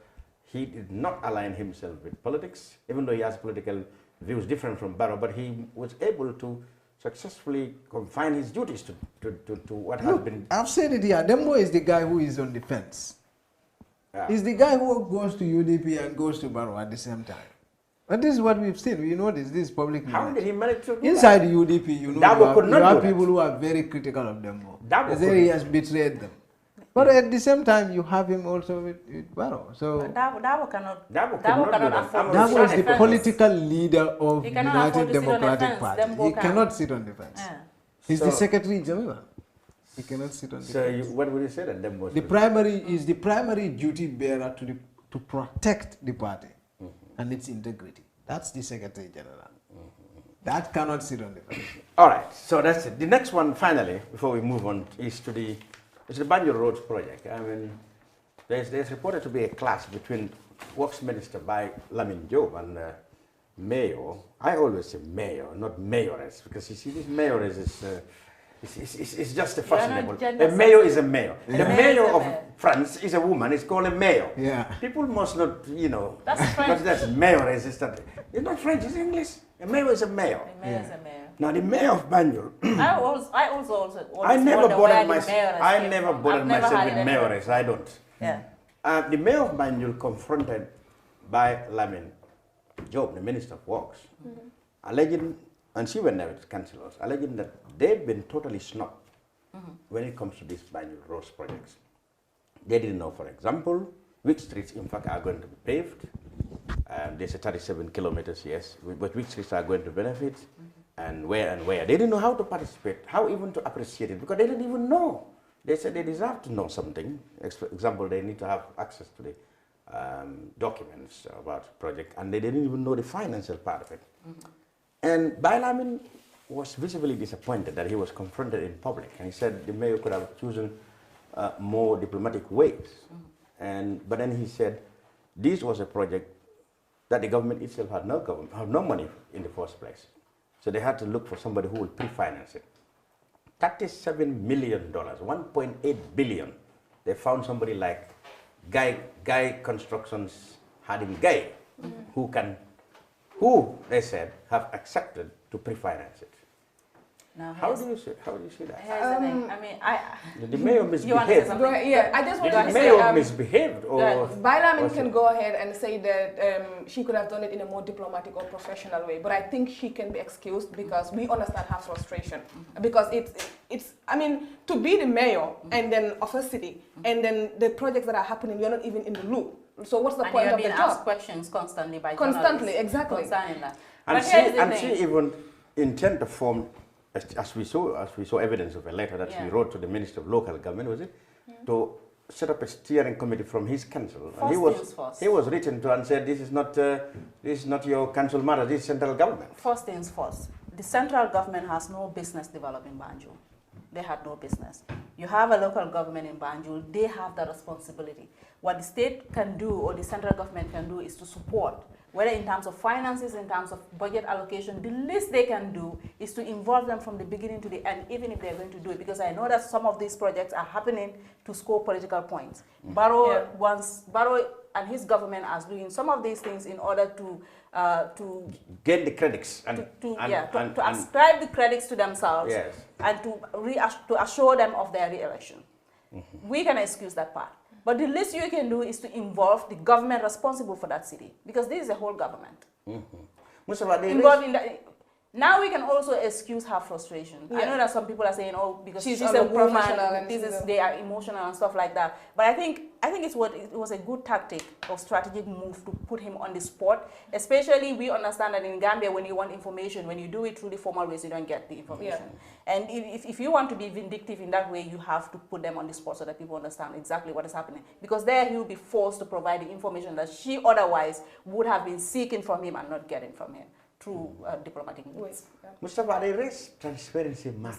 he did not align himself with politics, even though he has political views different from Barrow, but he was able to successfully confine his duties to what has been... I've said it here. Dembo is the guy who is on the fence. Yeah. He's the guy who goes to UDP and goes to Barrow at the same time. And this is what we've seen. We know this is public How knowledge. did he manage to do Inside that? UDP, you know, Dabo you have people who are very critical of Dembo. They say he has betrayed them. But at the same time, you have him also with Barrow. So Dabo cannot afford Dabo is the defense. political leader of He cannot afford United to sit on the Democratic fence. Party. Dembo He can. cannot sit on the fence. Yeah. He's So- the Secretary General. He cannot sit on the fence. What would you say that Dembo The primary is the primary duty bearer to protect the party and its integrity. That's the Secretary General. That cannot sit on the fence. All right, so that's it. The next one, finally, before we move on, is to the Banjul Roads project. I mean, there's reported to be a clash between Works Minister by Lamin Job and Mayor. I always say Mayor, not Mayoress, because you see, this Mayoress is it's just a fashionable. A mayor is a mayor. Yeah. The Mayor mayor is a of mayor. France is a woman. It's called a mayor. Yeah. People must not, you know. That's French. That's Mayoress. It's not French. It's English. A mayor is a mayor. The mayor is a mayor. Now the mayor of Banjul. I also I never wonder where bothered the myself. mayoress I came never from. bothered I've never myself had with it anywhere. mayoress. I don't. Yeah. The mayor of Banjul confronted by Lamin Job, the Minister of Works, alleging, and she went there with councillors, alleging that they've been totally snubbed when it comes to these Banjul roads projects. They didn't know, for example, which streets, in fact, are going to be paved. There's a 37 kilometers, yes, but which streets are going to benefit, and where. They didn't know how to participate, how even to appreciate it, because they didn't even know. They said they deserve to know something. For example, they need to have access to the documents about the project, and they didn't even know the financial part of it. And Bailamin was visibly disappointed that he was confronted in public, and he said the mayor could have chosen more diplomatic ways. But then he said this was a project that the government itself had no money in the first place. So they had to look for somebody who would pre-finance it. $37 million, 1.8 billion. They found somebody like Guy Constructions Harding Guy, who they said have accepted to pre-finance it. Now, How do you see that? Here's the thing. I mean, The mayor misbehaved. Go ahead. Yeah, I just want Did to the say, mayor misbehaved, or Bailamin can go ahead and say that she could have done it in a more diplomatic or professional way, but I think she can be excused because we understand her frustration. Because it's I mean, to be the mayor and then of a city, and then the projects that are happening, you're not even in the loop. So what's the point of the job? asked questions constantly by Constantly, journalists exactly. concerning that. And But here's the thing. she even intended to form, as we saw evidence of a letter that she wrote to the Minister of Local Government, was it, to set up a steering committee from his council. And he was written to and said, this is not your council matter, this is central government. First things first, the central government has no business developing Banjul. They had no business. You have a local government in Banjul, they have the responsibility. What the state can do or the central government can do is to support, whether in terms of finances, in terms of budget allocation. The least they can do is to involve them from the beginning to the end, even if they're going to do it, because I know that some of these projects are happening to score political points. Barrow and his government are doing some of these things in order to get the credits to ascribe the credits to themselves, yes, and to assure them of their re-election. We can excuse that part. But the least you can do is to involve the government responsible for that city, because this is a whole government. Mustafa, Now we can also excuse her frustration. I know that some people are saying, "Oh, because she's a unprofessional woman, they are emotional and stuff like that." But I think it was a good tactic or strategic move to put him on the spot. Especially, we understand that in Gambia, when you want information, when you do it through the formal ways, you don't get the information. And if you want to be vindictive in that way, you have to put them on the spot so that people understand exactly what is happening. Because there he will be forced to provide the information that she otherwise would have been seeking from him and not getting from him through diplomatic means. Mustafa, they raised transparency about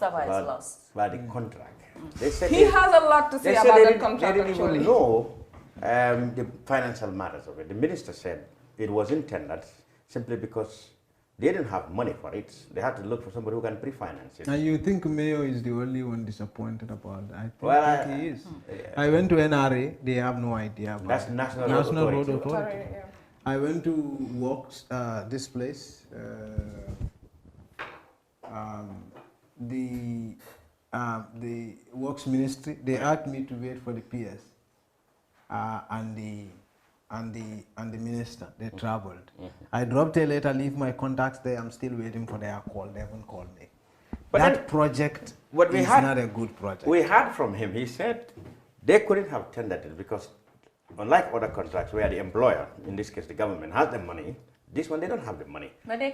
the contract. They said he has a lot to say about that contract. They didn't even know the financial matters of it. The minister said it was intended simply because they didn't have money for it. They had to look for somebody who can pre-finance it. And you think Mayo is the only one disappointed about that? I think he is. I went to NRA, they have no idea about That's it. National Road Authority. Yeah. I went to Works, this place, the Works Ministry. They asked me to wait for the PS and the minister. They traveled. I dropped a letter, leave my contacts there. I'm still waiting for their call. They haven't called me. But that project is not a good project. We heard from him. He said they couldn't have tendered it because, unlike other contracts where the employer, in this case the government, has the money, this one they don't have the money. But they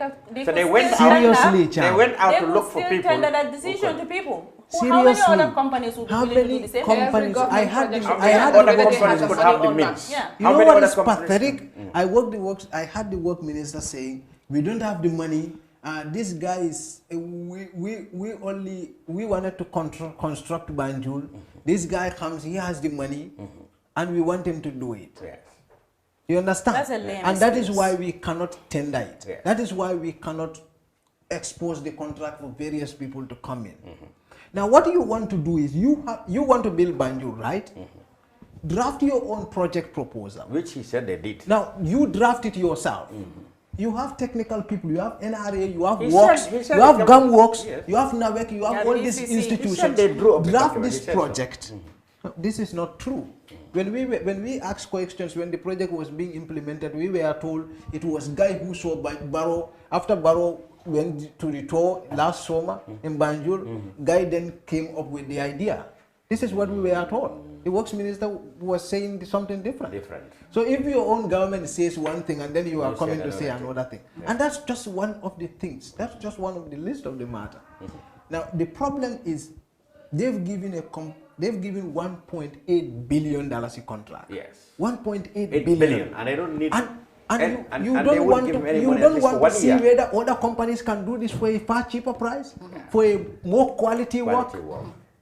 went out to look for people. Tender that decision to people. Seriously? How many other companies would How be willing to many do the same? companies? I had other companies could have the means. Yeah. You know what is pathetic? I had the work minister saying, we don't have the money. This guy is, we wanted to construct Banjul. This guy comes, he has the money, and we want him to do it. Yes. You understand? That's a lame and that is excuse. why we cannot tender it. Yes. That is why we cannot expose the contract for various people to come in. Now, what you want to do is, you want to build Banjul, right? Draft your own project proposal. Which he said they did. Now, you draft it yourself. You have technical people, you have NRA, you have Works, you have GumWorks, yes. you have NAVEC, you have all these institutions. They drew up Draft the this document. project. This is not true. When we asked questions, when the project was being implemented, we were told it was guy who saw Barrow, after Barrow went to the tour last summer in Banjul, guy then came up with the idea. This is what we were told. The works minister was saying something different. So if your own government says one thing and then you are coming to say another thing. Yeah. And that's just one of the things. That's just one of the list of the matter. Now, the problem is they've given $1.8 billion a contract. Yes. 1.8 billion. And I don't need... And you don't want to see whether other companies can do this for a far cheaper price, for a more quality work.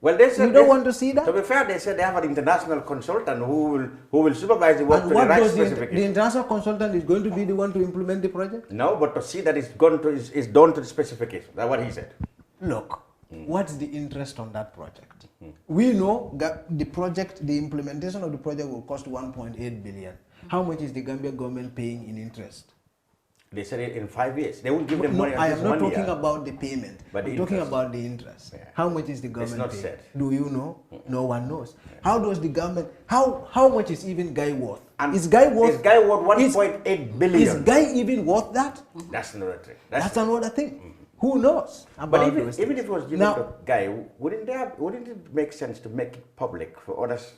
Well, they said you don't want to see that. To be fair, they said they have an international consultant who will supervise the work to the right specifications. The international consultant is going to be the one to implement the project? No, but to see that it's done to the specifications. That's what he said. Look, what's the interest on that project? We know that the project, the implementation of the project will cost 1.8 billion. How much is the Gambia government paying in interest? They said it in 5 years. They won't give them money. I am not talking about the payment. But I'm talking about the interest. Yeah. How much is the government paying? Do you know? No one knows. Yeah. How does the government? How much is even Guy worth? And is Guy worth 1.8 billion? Is Guy even worth that? That's another thing. That's another thing. Who knows about those things? Even if it was given to Guy, wouldn't it make sense to make it public for others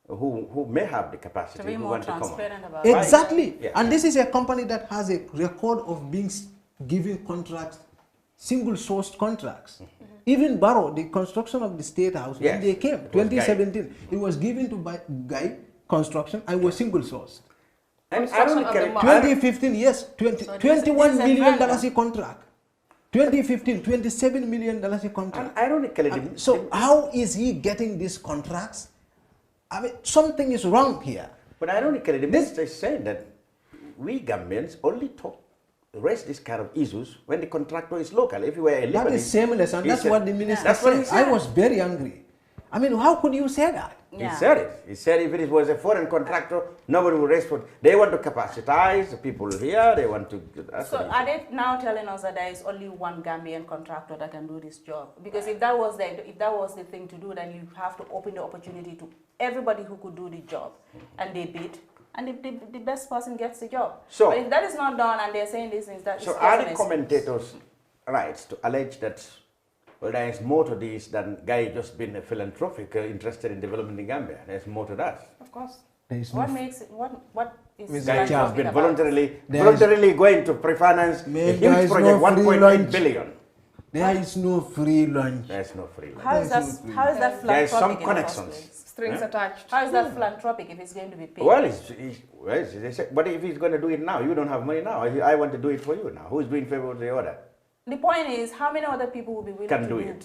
who may have the capacity to be more transparent about it? Exactly. Yeah. And this is a company that has a record of being given contracts, single-sourced contracts. Even Barrow, the construction of the State House, when they came, 2017, it was given to Guy Construction and was single-sourced. And ironically, 2015, yes, $21 million a contract. 2015, $27 million a contract. And ironically, so how is he getting these contracts? I mean, something is wrong here. But ironically, the minister is saying that we Gambians only raise this kind of issues when the contractor is local. If you were a Lebanese, that is shameless, and that's what the minister said. I was very angry. I mean, how could you say that? Yeah. He said it. He said if it was a foreign contractor, nobody would raise for. They want to capacitize the people here. They want to. So are they now telling us that there is only one Gambian contractor that can do this job? Because if that was the thing to do, then you have to open the opportunity to everybody who could do the job, and they bid, and the best person gets the job. So, but if that is not done, and they're saying these things, that so are the commentators right to allege that, well, there is more to this than guy just being a philanthropic, interested in development in Gambia. There's more to that. Of course. What makes it, what is Guy has been about? voluntarily going to pre-finance a huge project, 1.8 billion. There is no free lunch. There is no free lunch. How is that philanthropic? There is some in the first connections. place? Strings attached. How is that philanthropic if it's going to be paid? Well, but if he's going to do it now, you don't have money now. I want to do it for you now. Who's doing favor to the other? The point is, how many other people will be willing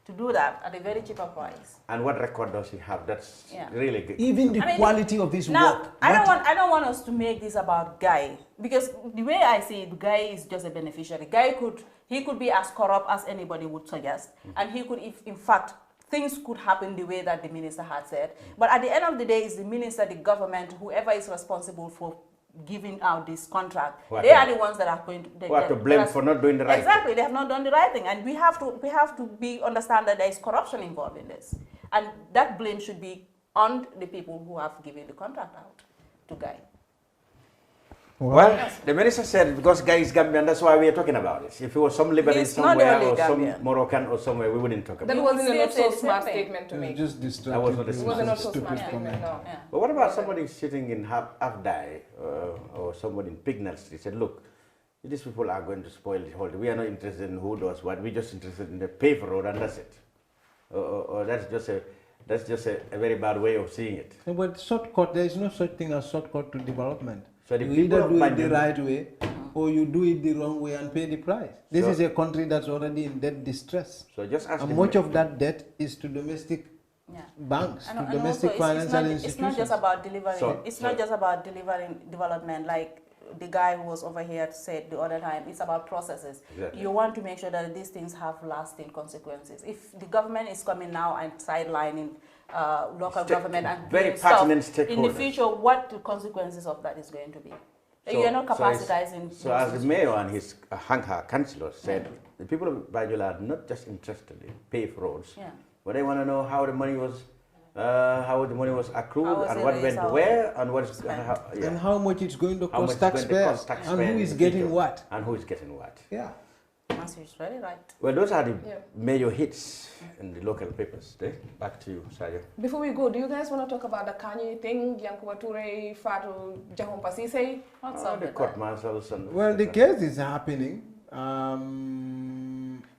to do that at a very cheaper price? And what record does he have? That's really good. Even the quality of this work. I don't want us to make this about Guy, because the way I see it, Guy is just a beneficiary. Guy could be as corrupt as anybody would suggest, and he could, if in fact things could happen the way that the minister had said. But at the end of the day, it's the minister, the government, whoever is responsible for giving out this contract. They are the ones that are going to blame for not doing the right thing. Exactly, they have not done the right thing, and we have to understand that there is corruption involved in this, and that blame should be on the people who have given the contract out to Guy. Well, the minister said because Guy is Gambian, that's why we are talking about this. If it was some Lebanese somewhere or some Moroccan or somewhere, we wouldn't talk about it. That wasn't a not so smart statement to make. Just that was not a not so smart statement, no. But what about somebody sitting in Afdai or somebody in Pignell Street said, look, these people are going to spoil the whole thing. We are not interested in who does what. We're just interested in the paved road, and that's it. Or that's just a very bad way of seeing it. No, but shortcut, there is no such thing as shortcut to development. So you either do it the right way or you do it the wrong way and pay the price. This is a country that's already in debt distress. So just ask and much of that debt is to domestic banks, to domestic financial institutions. It's not just about delivering. It's not just about delivering development, like the guy who was over here said the other time. It's about processes. Exactly. You want to make sure that these things have lasting consequences. If the government is coming now and sidelining local government and very stuff, in the future, what the consequences of that is going to be? You're not capacitizing. So as the mayor and his councillors said, the people of Banjul are not just interested in paved roads, but they want to know how the money was accrued and what went where and what is and how much it's going to cost taxpayers and who is getting what. And who is getting what. Yeah. That's very right. Well, those are the major hits in the local papers. Back to you, Sadio. Before we go, do you guys want to talk about the Kanye thing, Yankuba Toure, Fatou Jahompa Cissé? What's up the court martials and well, the case is happening.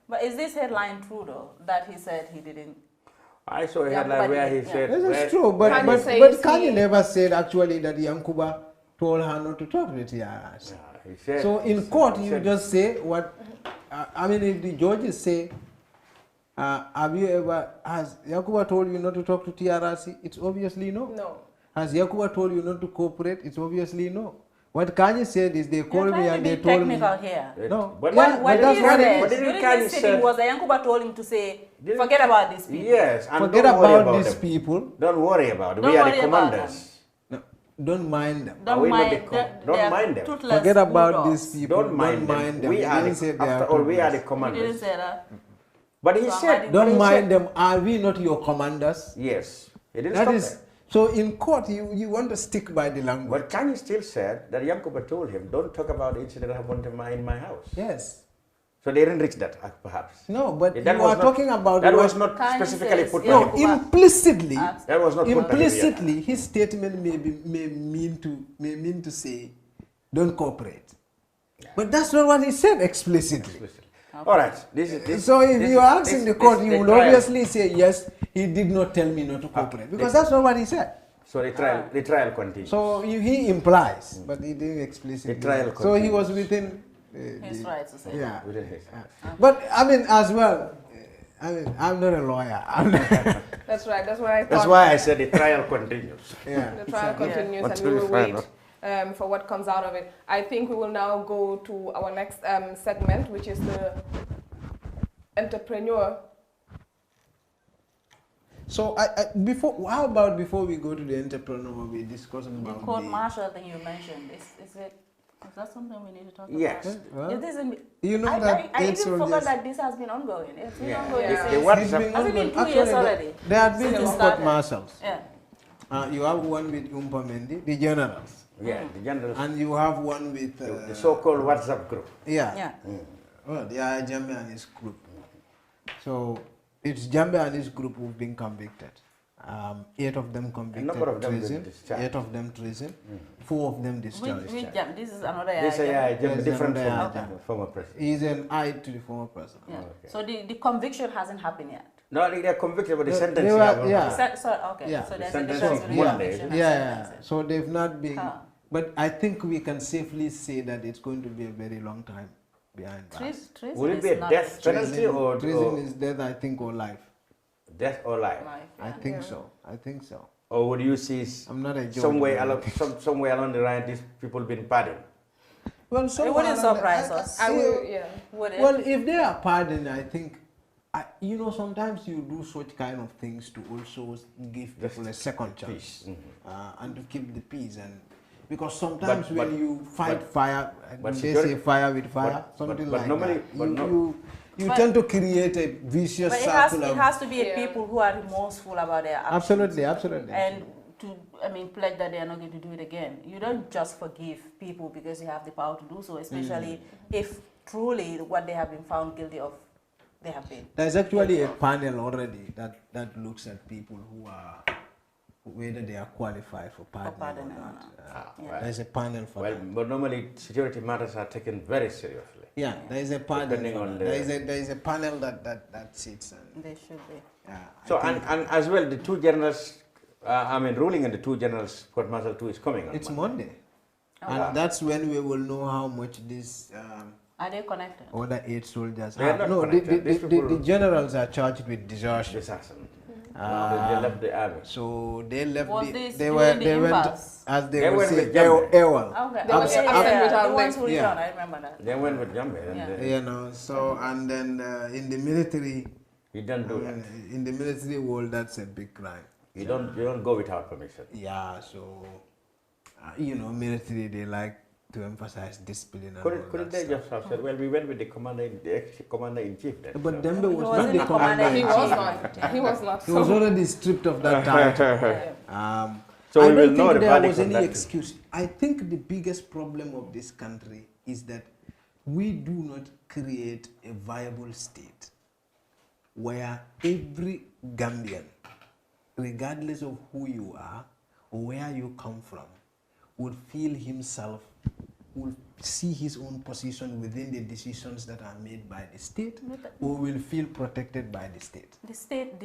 But is this headline true though, that he said he didn't? I saw a headline where he said... This is true, but Kanye never said actually that Yankuba told her not to talk with TRS. He said, so in court, you just say what... I mean, if the judges say, has Yankuba told you not to talk to TRRC? It's obviously no. No. Has Yankuba told you not to cooperate? It's obviously no. What Kanye said is they called me and they told me... here. No. What he said was that Yankuba told him to say, forget about these people. Yes. And forget about these people. Don't worry about it. We are the commanders. Don't mind them. Don't mind them. Forget about these people. Don't mind them. We are after all, we are the commanders. He didn't say that. But he said, don't mind them. Are we not your commanders? Yes. He didn't stop that. So in court, you want to stick by the language. But Kanye still said that Yankuba told him, don't talk about the incident that happened in my house. Yes. So they didn't reach that, perhaps. No, but you are talking about... That was not specifically put to him. No, implicitly, that was not implicitly, his statement may mean to say, don't cooperate. Yeah. But that's not what he said explicitly. Okay. All right. So if you ask in the court, you will obviously say, yes, he did not tell me not to cooperate. Because that's not what he said. So the trial continues. So he implies, but he didn't explicitly. The trial continues. So he was within... his rights to say yeah. that. But I mean, as well, I mean, I'm not a lawyer. That's right. That's what I thought. That's why I said the trial continues. Yeah. The trial continues, and we will wait for what comes out of it. I think we will now go to our next segment, which is the entrepreneur. So how about before we go to the entrepreneur, we discuss about the court martial thing you mentioned? Is that something we need to talk about? Yes. Well, you know that I even forgot that this has been ongoing. It's been ongoing. Has it been 2 years already? There have been two court martials. Yeah. You have one with Umpamendi, the generals. Yeah, the generals. And you have one with... the so-called WhatsApp group. Yeah. Well, they are Jammeh and his group. So it's Jammeh and his group who've been convicted. 8 of them convicted. A number of them treason. discharged. 8 of them treason. 4 of them discharged. This is another This is different another from the former president. He's an eye to the former president. Yeah. Okay. So the conviction hasn't happened yet. No, they are convicted, but the They sentence. were- yeah. Okay. Yeah. So there's a Sentence difference of between one day. conviction and Yeah. sentence. So they've not been. Huh. But I think we can safely say that it's going to be a very long time behind bars. Treason Will it be is a not death penalty or Treason is death, I think, or life. death or life? I think so. I think so. Or would you see I'm not a judge, somewhere but I along, think- somewhere along the line these people been pardoned? Well, It wouldn't surprise us. I will, yeah. Would it? Well, if they are pardoned, I think, you know, sometimes you do such kind of things to also give people a second chance Peace. and to keep the peace. And because sometimes But- when you fight fire, but they security- say fire with fire, but- something but like normally- that. but no- You But- tend to create a vicious But circle it of... has to be Yeah. people who are remorseful about their actions. Absolutely, absolutely. And pledge that they are not going to do it again. You don't just forgive people because you have the power to do so, especially if truly what they have been found guilty of, they have been. There's actually guilty a of. panel already that looks at people who are, whether they are qualified for pardon or pardon or not. not. Well, There's a panel for well, that. but normally security matters are taken very seriously. Yeah, there is a panel. Depending for on that. the- There is a panel that sits. And, They should be. So, I think and as well, the two generals, ruling in the two generals, Court Martial 2 is coming on it's Monday. Monday. And that's when we will know how much these Are they connected? other 8 soldiers They are have. not No, connected. These the people- generals are charged with desertion. Assassin. Ah. They left the army. So they left. Was this They during were. the They went impasse? as they They would went say. with Jammeh. AWOL. Okay. They were Okay, absent without the ones who leave. returned, I remember that. They went with Jammeh. Yeah. And You know. So and then in the military. you don't do that. In the military world, that's a big crime. You don't go without permission. Yeah, so you know, military they like to emphasize discipline. And Couldn't, all couldn't that they stuff. just have said, well, we went with the commander in chief then. But so. Dembe He was wasn't not the the commander commander. He in was chief. not. He was not. He was So already stripped of that title. So I we will don't know think the there verdict was on any that too. excuse. I think the biggest problem of this country is that we do not create a viable state where every Gambian, regardless of who you are or where you come from, would feel himself, will see his own position within the decisions that are made by the state, or will feel protected by the state. The state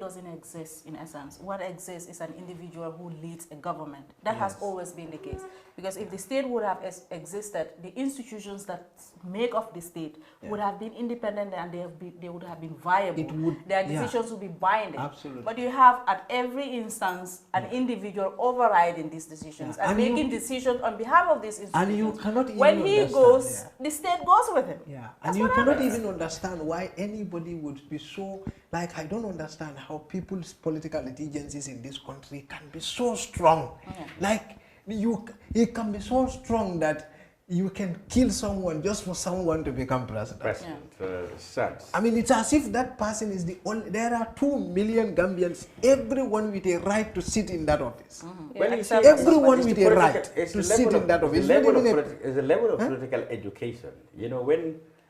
doesn't exist in essence. What exists is an individual who leads a government. That has always been the case. Because if the state would have existed, the institutions that make up the state would have been independent and they would have been viable. It would- Their yeah. decisions would be binding. Absolutely. But you have at every instance an individual overriding these decisions Yeah. and And you- making decisions on behalf of these institutions. And you cannot even when he understand, goes, yeah. the state goes with him. Yeah, That's and you what cannot happens. even understand why anybody would be so, like, I don't understand how people's political allegiances in this country can be so strong. Like, it can be so strong that you can kill someone just for someone to become president. President, sons. I mean, it's as if that person is the only, there are 2 million Gambians, everyone with a right to sit in that office. Well, you see, Everyone it's with the a political- right it's to the sit level in that of- office. It's the level of Even if- it's the level of political education. You know,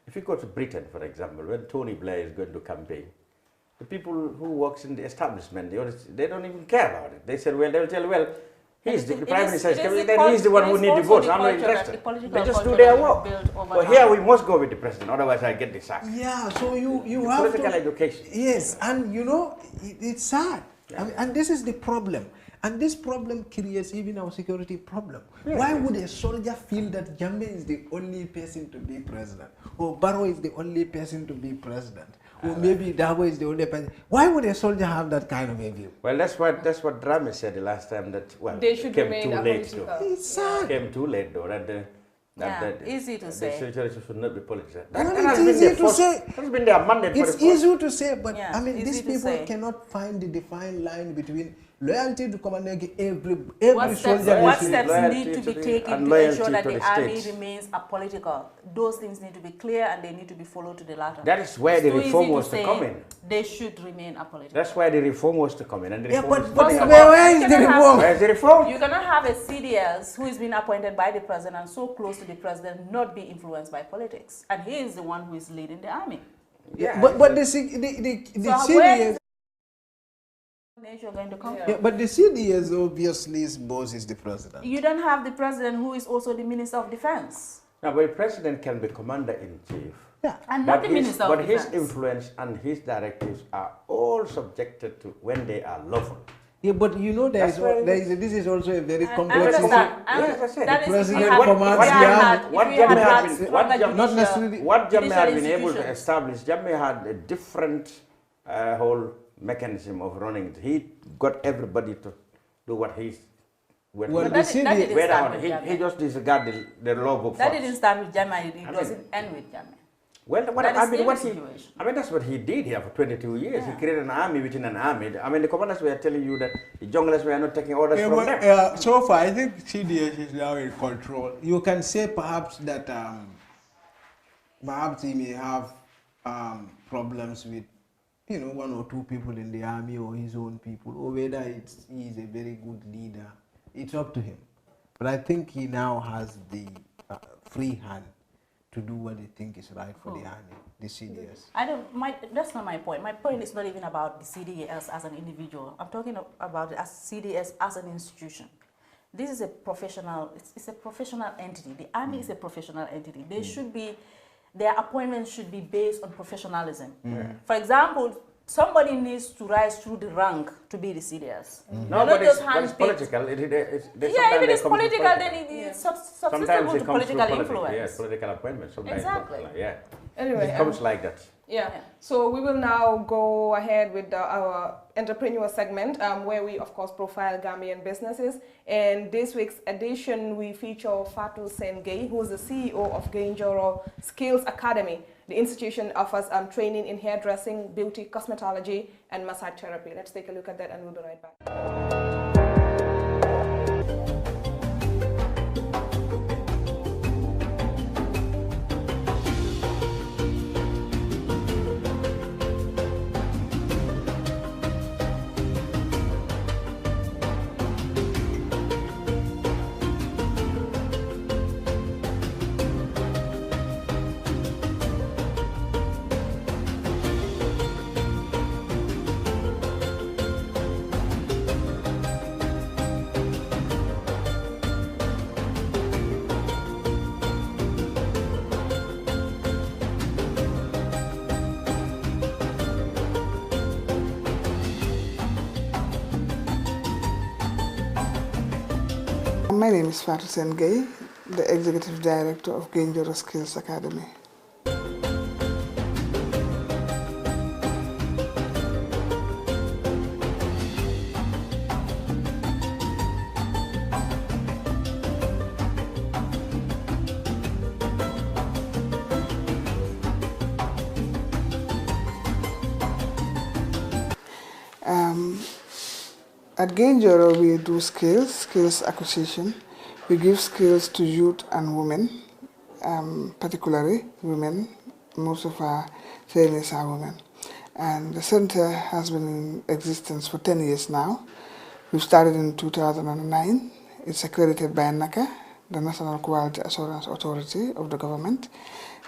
if you go to Britain, for example, when Tony Blair is going to campaign, the people who works in the establishment, they don't even care about it. They said, well, they'll tell, well, he's the prime minister is coming, then he's the one who needs the votes. I'm not interested. They just do their work. But here we must go with the president, otherwise I get the sack. Yeah, so you The have political to, education. Yes, and you know, it's sad. I mean, and this is the problem. And this problem creates even our security problem. Why would a soldier feel that Jammeh is the only person to be president? Or Barrow is the only person to be president? Or maybe Dabo is the only person? Why would a soldier have that kind of a view? Well, that's what Drame said the last time, that, well, they should came remain too late though. apolitical. It's sad. Came too late though. Easy to say. The situation should not be politicized. Well, That has it's been easy their to first- say. That's been their mandate for It's the first. easy to say, but Yeah, I mean, easy these to people say. cannot find the defined line between loyalty to commander, every What soldier. steps need to be taken to ensure that the army remains apolitical? Those things need to be clear and they need to be followed to the latter. That is where the reform was to come in. They should remain apolitical. That's why the reform was to come in. And the reform but is where is the reform? Where is the reform? You cannot have a CDS who is being appointed by the president and so close to the president not be influenced by politics. And he is the one who is leading the army. Yeah, but the CDS... Going to come. Yeah, but the CDS obviously's boss is the president. You don't have the president who is also the Minister of Defense. No, but the president can be commander-in-chief. Yeah. And not the Minister of Defense. But his influence and his directives are all subjected to when they are lawful. Yeah, but you know this is also a very complex issue. The president commands the army. Not necessarily. What Jammeh had been able to establish, Jammeh had a different whole mechanism of running it. He got everybody to do what he's... Well, he just disregarded the law book. That didn't start with Jammeh, it doesn't end with Jammeh. Well, that's what he did here for 22 years. Yeah. He created an army within an army. I mean, the commanders were telling you that the junglers were not taking orders from them. So far, I think CDS is now in control. You can say perhaps that perhaps he may have problems with, you know, one or two people in the army or his own people, or whether he is a very good leader. It's up to him. But I think he now has the free hand to do what they think is right for the army, the CDS. That's not my point. My point is not even about the CDS as an individual. I'm talking about the CDS as an institution. This is a professional, it's a professional entity. The army is a professional entity. They should be, their appointments should be based on professionalism. For example, somebody needs to rise through the rank to be the CDS. No, but it's political. If it is political, then it is susceptible to political influence. Yes, political appointments. Exactly. Yeah. Anyway, it comes like that. Yeah. So we will now go ahead with our entrepreneur segment, where we, of course, profile Gambian businesses. And this week's edition, we feature Fatou Sengay, who is the CEO of Gainjoro Skills Academy. The institution offers training in hairdressing, beauty, cosmetology, and massage therapy. Let's take a look at that and we'll be right back. My name is Fatou Sengay, the Executive Director of Gainjoro Skills Academy. At Gainjoro, we do skills acquisition. We give skills to youth and women, particularly women. Most of our trainees are women. And the center has been in existence for 10 years now. We started in 2009. It's accredited by NACA, the National Quality Assurance Authority of the government.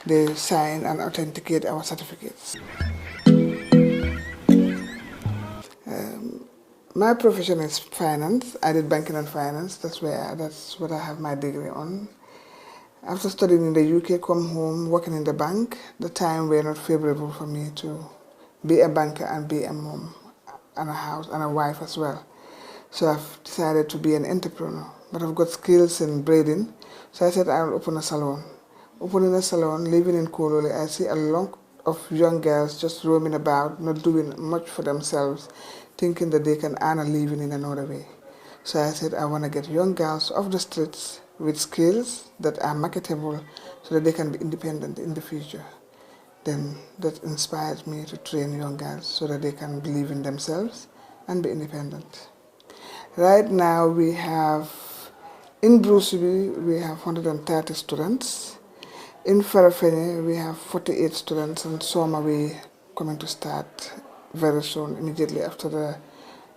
They sign and authenticate our certificates. My profession is finance. I did banking and finance. That's what I have my degree on. After studying in the UK, come home, working in the bank, the time were not favorable for me to be a banker and be a mom and a house and a wife as well. So I've decided to be an entrepreneur. But I've got skills in braiding, so I said I'll open a salon. Opening a salon, living in Kololi, I see a lot of young girls just roaming about, not doing much for themselves, thinking that they can earn a living in another way. So I said I want to get young girls off the streets with skills that are marketable so that they can be independent in the future. Then that inspired me to train young girls so that they can believe in themselves and be independent. Right now we have, in Bruceby, we have 130 students. In Farafenni, we have 48 students, and Soma we coming to start very soon, immediately after the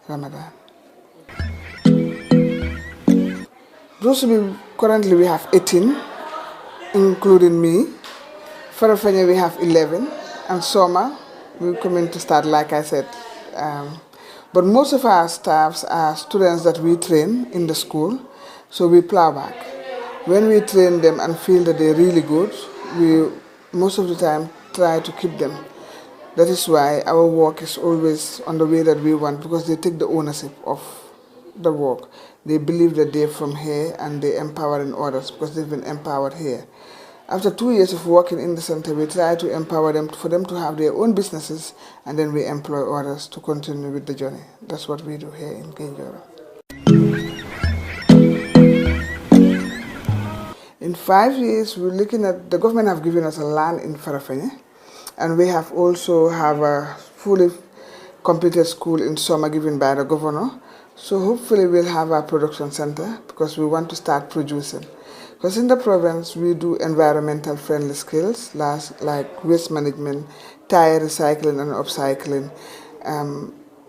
Ramadan. Bruceby, currently we have 18, including me. Farafenni we have 11, and Soma we're coming to start, like I said. But most of our staffs are students that we train in the school, so we plow back. When we train them and feel that they're really good, we most of the time try to keep them. That is why our work is always on the way that we want, because they take the ownership of the work. They believe that they're from here and they're empowering others because they've been empowered here. After 2 years of working in the center, we try to empower them for them to have their own businesses, and then we employ others to continue with the journey. That's what we do here in Genjoro. In 5 years, we're looking at, the government have given us a land in Farafenni, and we have also have a fully completed school in Soma given by the governor. So hopefully we'll have our production center, because we want to start producing. Because in the province, we do environmental friendly skills, like waste management, tire recycling and upcycling.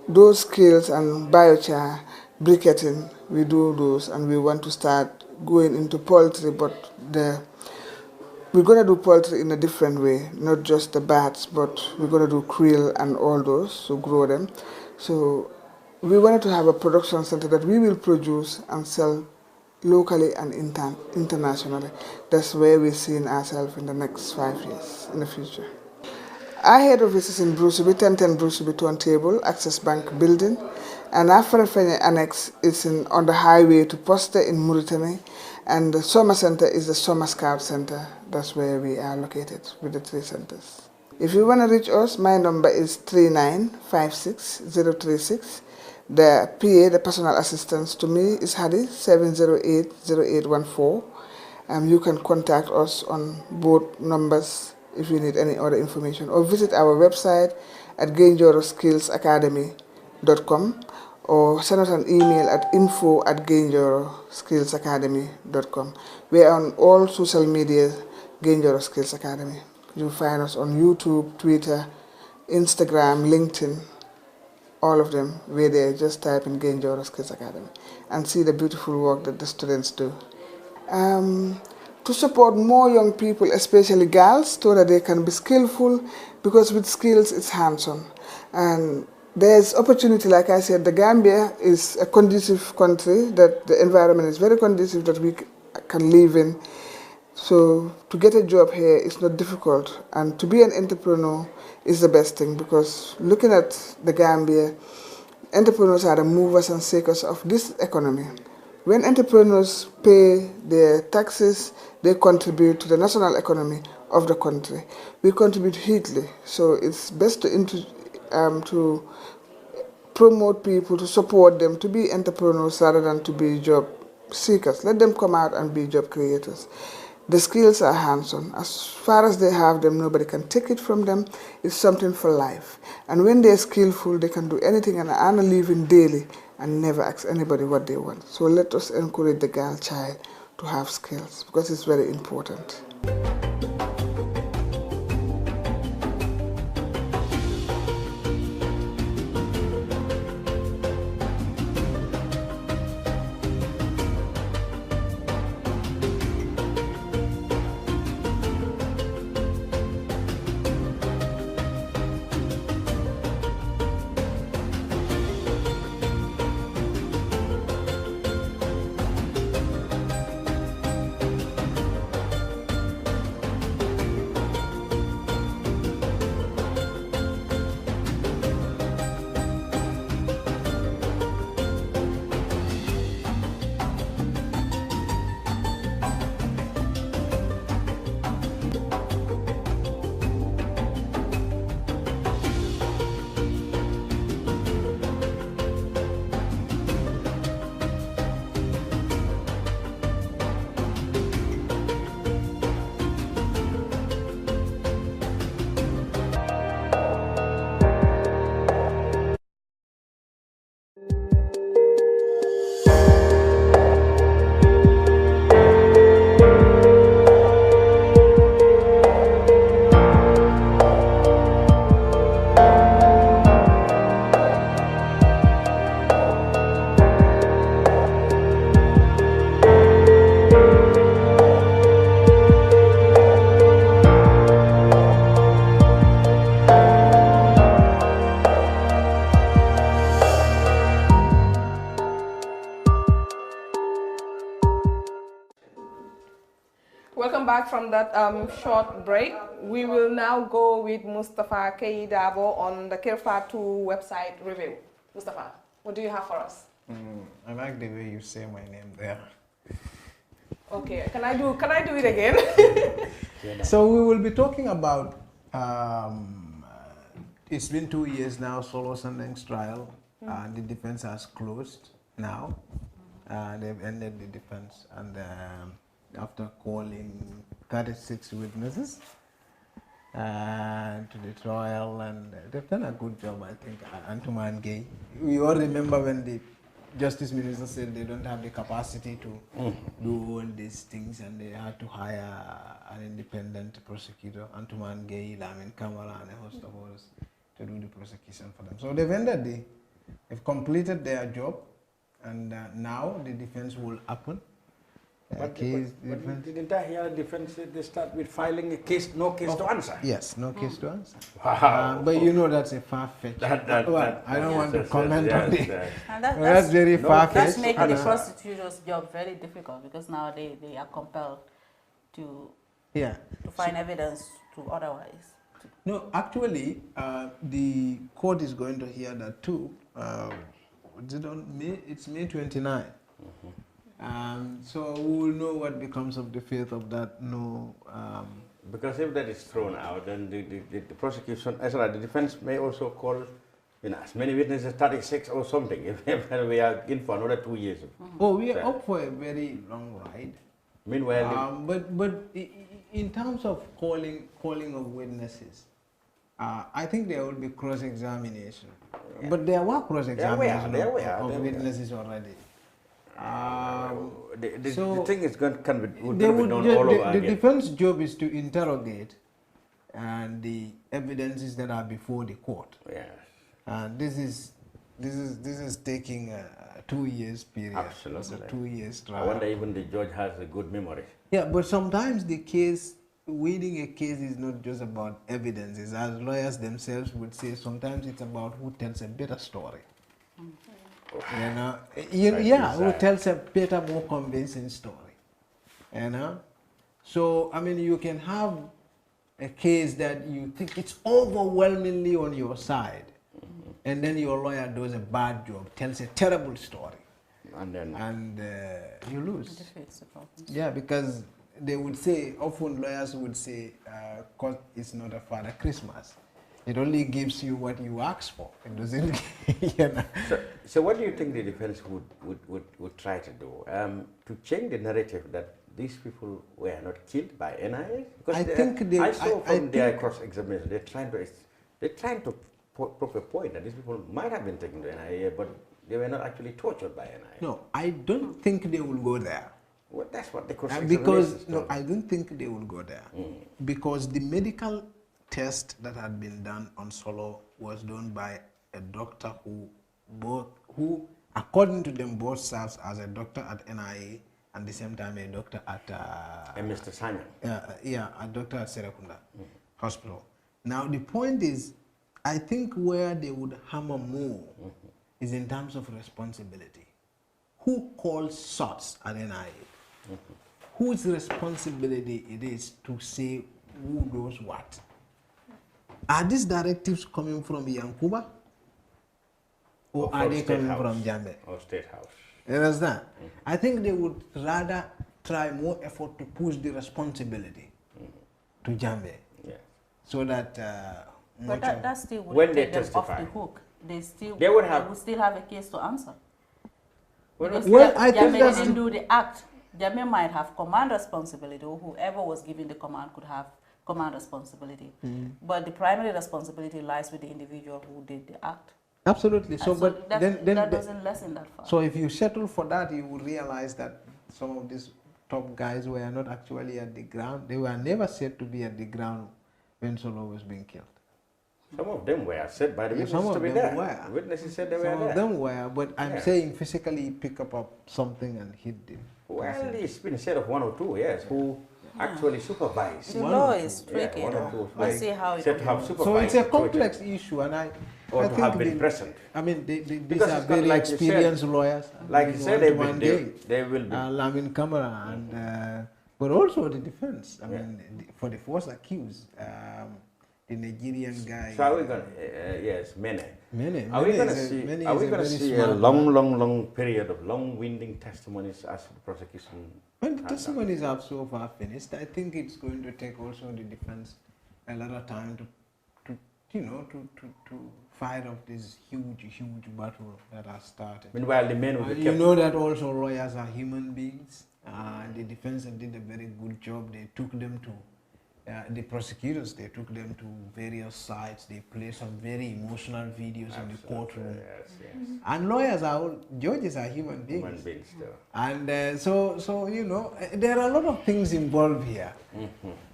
Those skills and biochar, briquetting, we do those, and we want to start going into poultry, but we're going to do poultry in a different way, not just the bats, but we're going to do krill and all those, so grow them. So we wanted to have a production center that we will produce and sell locally and internationally. That's where we're seeing ourselves in the next 5 years in the future. Our head office is in Bruceby, 1010 Bruceby Turntable, Access Bank building, and our Farafenni annex is on the highway to Poste in Mauritania, and the Soma Center is the Soma Scout Center. That's where we are located with the 3 centers. If you want to reach us, my number is 3956036. The PA, the personal assistance to me, is Hadi, 7080814. You can contact us on both numbers if you need any other information, or visit our website at genjoroskillsacademy.com, or send us an email at info@genjoroskillsacademy.com. We are on all social media, Genjoro Skills Academy. You'll find us on YouTube, Twitter, Instagram, LinkedIn. All of them, we're there. Just type in Genjoro Skills Academy and see the beautiful work that the students do. To support more young people, especially girls, so that they can be skillful, because with skills it's hands-on. And there's opportunity, like I said, the Gambia is a conducive country, that the environment is very conducive that we can live in. So to get a job here is not difficult, and to be an entrepreneur is the best thing, because looking at the Gambia, entrepreneurs are the movers and shakers of this economy. When entrepreneurs pay their taxes, they contribute to the national economy of the country. We contribute hugely, so it's best to promote people, to support them, to be entrepreneurs rather than to be job seekers. Let them come out and be job creators. The skills are hands-on. As far as they have them, nobody can take it from them. It's something for life. And when they're skillful, they can do anything and earn a living daily and never ask anybody what they want. So let us encourage the girl child to have skills, because it's very important. welcome back from that short break. We will now go with Mustafa Keidabo on the Kirfatu website review. Mustafa, what do you have for us? I like the way you say my name there. Okay, can I do it again? So we will be talking about, it's been 2 years now, Solo Sundance trial, and the defense has closed now. They've ended the defense, and after calling 36 witnesses to the trial, and they've done a good job, I think. Antuman Gay, we all remember when the Justice Minister said they don't have the capacity to do all these things, and they had to hire an independent prosecutor, Antuman Gay, Lamin Kamara, and a host of others to do the prosecution for them. So they've completed their job, and now the defense will happen. But didn't I hear defense they start with filing a case, no case to answer? Yes, no case to answer. Wow. But you know that's a far-fetched. Well, I don't want to comment on it. That's very far-fetched. That's making the prosecutor's job very difficult, because now they are compelled to find evidence to otherwise. No, actually, the court is going to hear that too. It's May 29. So we will know what becomes of the fate of that. Because if that is thrown out, then the prosecution, the defense may also call, as many witnesses, 36 or something. If we are in for another 2 years. Oh, we are up for a very long ride. Meanwhile, but in terms of calling of witnesses, I think there will be cross-examination. Yeah. But there were cross-examination of witnesses already. The thing is can be done all over again. The defense job is to interrogate and the evidences that are before the court. Yes. And this is taking a 2 years period. Absolutely. It's a 2 years trial. I wonder even the judge has a good memory. Yeah, but sometimes winning a case is not just about evidences. As lawyers themselves would say, sometimes it's about who tells a better story. Who tells a better, more convincing story. So, I mean, you can have a case that you think it's overwhelmingly on your side, and then your lawyer does a bad job, tells a terrible story, and you lose. Yeah, because they would say, often lawyers would say, court is not a Father Christmas. It only gives you what you ask for. It doesn't. So what do you think the defense would try to do to change the narrative that these people were not killed by NIA? Because I saw from their cross-examination they're trying to prove a point that these people might have been taken to NIA, but they were not actually tortured by NIA. No, I don't think they will go there. Well, that's what the cross-examination I don't think they will go there because the medical test that had been done on Solo was done by a doctor who according to them, both serves as a doctor at NIA and at the same time a doctor at Mr. Sanya. A doctor at Serakunda Hospital. Now the point is, I think where they would hammer more is in terms of responsibility. Who calls shots at NIA? Whose responsibility it is to say who does what? Are these directives coming from Yankuba? Or are they coming from Jambe? Or State House. You understand? I think they would rather try more effort to push the responsibility to Jambe. Yeah. So that... but that still would take them off the hook. They would still have a case to answer. Well, I think Jambe didn't do the act. Jambe might have command responsibility, or whoever was giving the command could have command responsibility. But the primary responsibility lies with the individual who did the act. Absolutely. So, but that doesn't lessen that fact. So if you settle for that, you will realize that some of these top guys were not actually at the ground. They were never said to be at the ground when Solo was being killed. Some of them were said by the witnesses to be there. Witnesses said they were there. Some of them were, but I'm saying physically pick up something and hit them. Well, it's been said of 1 or 2, yes, who actually supervised. The law is tricky. Let's see how it goes. So it's a complex issue, and I think have been present. I mean, these are very experienced lawyers. Like you said, they will be. Lamin Kamara and but also the defense. I mean, for the first accused, the Nigerian guy. So are we going? Yes, Mene. Are we going to see a long period of long-winding testimonies as the prosecution? When the testimonies have so far finished, I think it's going to take also the defense a lot of time to fight off this huge battle that has started. Meanwhile, the men will be you know that also lawyers are human beings. The defense did a very good job. They took them to the prosecutors. They took them to various sites. They played some very emotional videos in the courtroom. Yes. And judges are human beings. Human beings too. And so you know, there are a lot of things involved here.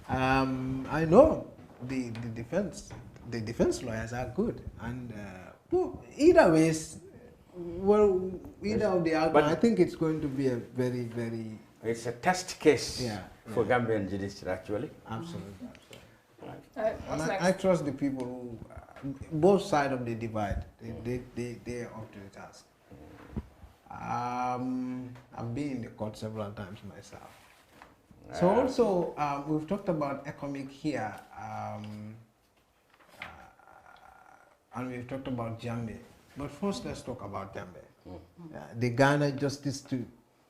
I know the defense lawyers are good, and either ways, either of the outcome, I think it's going to be a very. It's a test case for Gambian judiciary, actually. Absolutely. Right. I trust the people who, both sides of the divide, they are up to the task. I've been in the court several times myself. So also, we've talked about economic here, and we've talked about Jambe. But first, let's talk about Jambe. The Ghana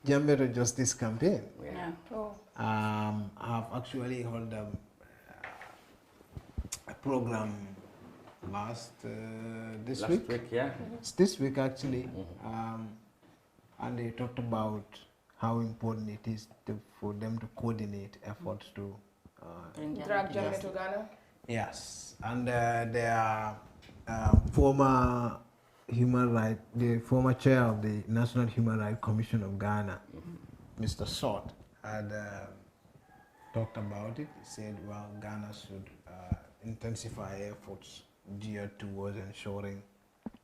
Jambe to Justice campaign. I've actually held a program this week. It's this week actually, and they talked about how important it is for them to coordinate efforts to drag Jambe to Ghana. Yes, and their former the former chair of the National Human Rights Commission of Ghana, Mr. Sot, had talked about it. He said, well, Ghana should intensify efforts geared towards ensuring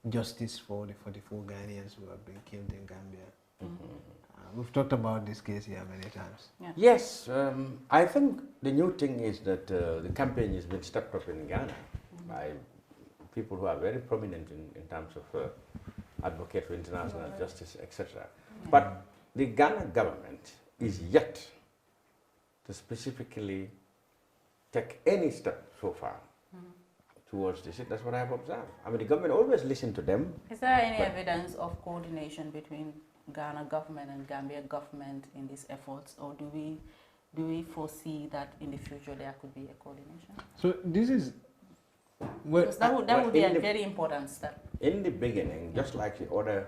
justice for the 44 Ghanaians who have been killed in Gambia. We've talked about this case here many times. Yes, I think the new thing is that the campaign has been stepped up in Ghana by people who are very prominent in terms of advocate for international justice, etc. But the Ghana government is yet to specifically take any step so far towards this. That's what I have observed. I mean, the government always listen to them. Is there any evidence of coordination between Ghana government and Gambia government in these efforts, or do we foresee that in the future there could be a coordination? So this is because that would be a very important step. In the beginning, just like the other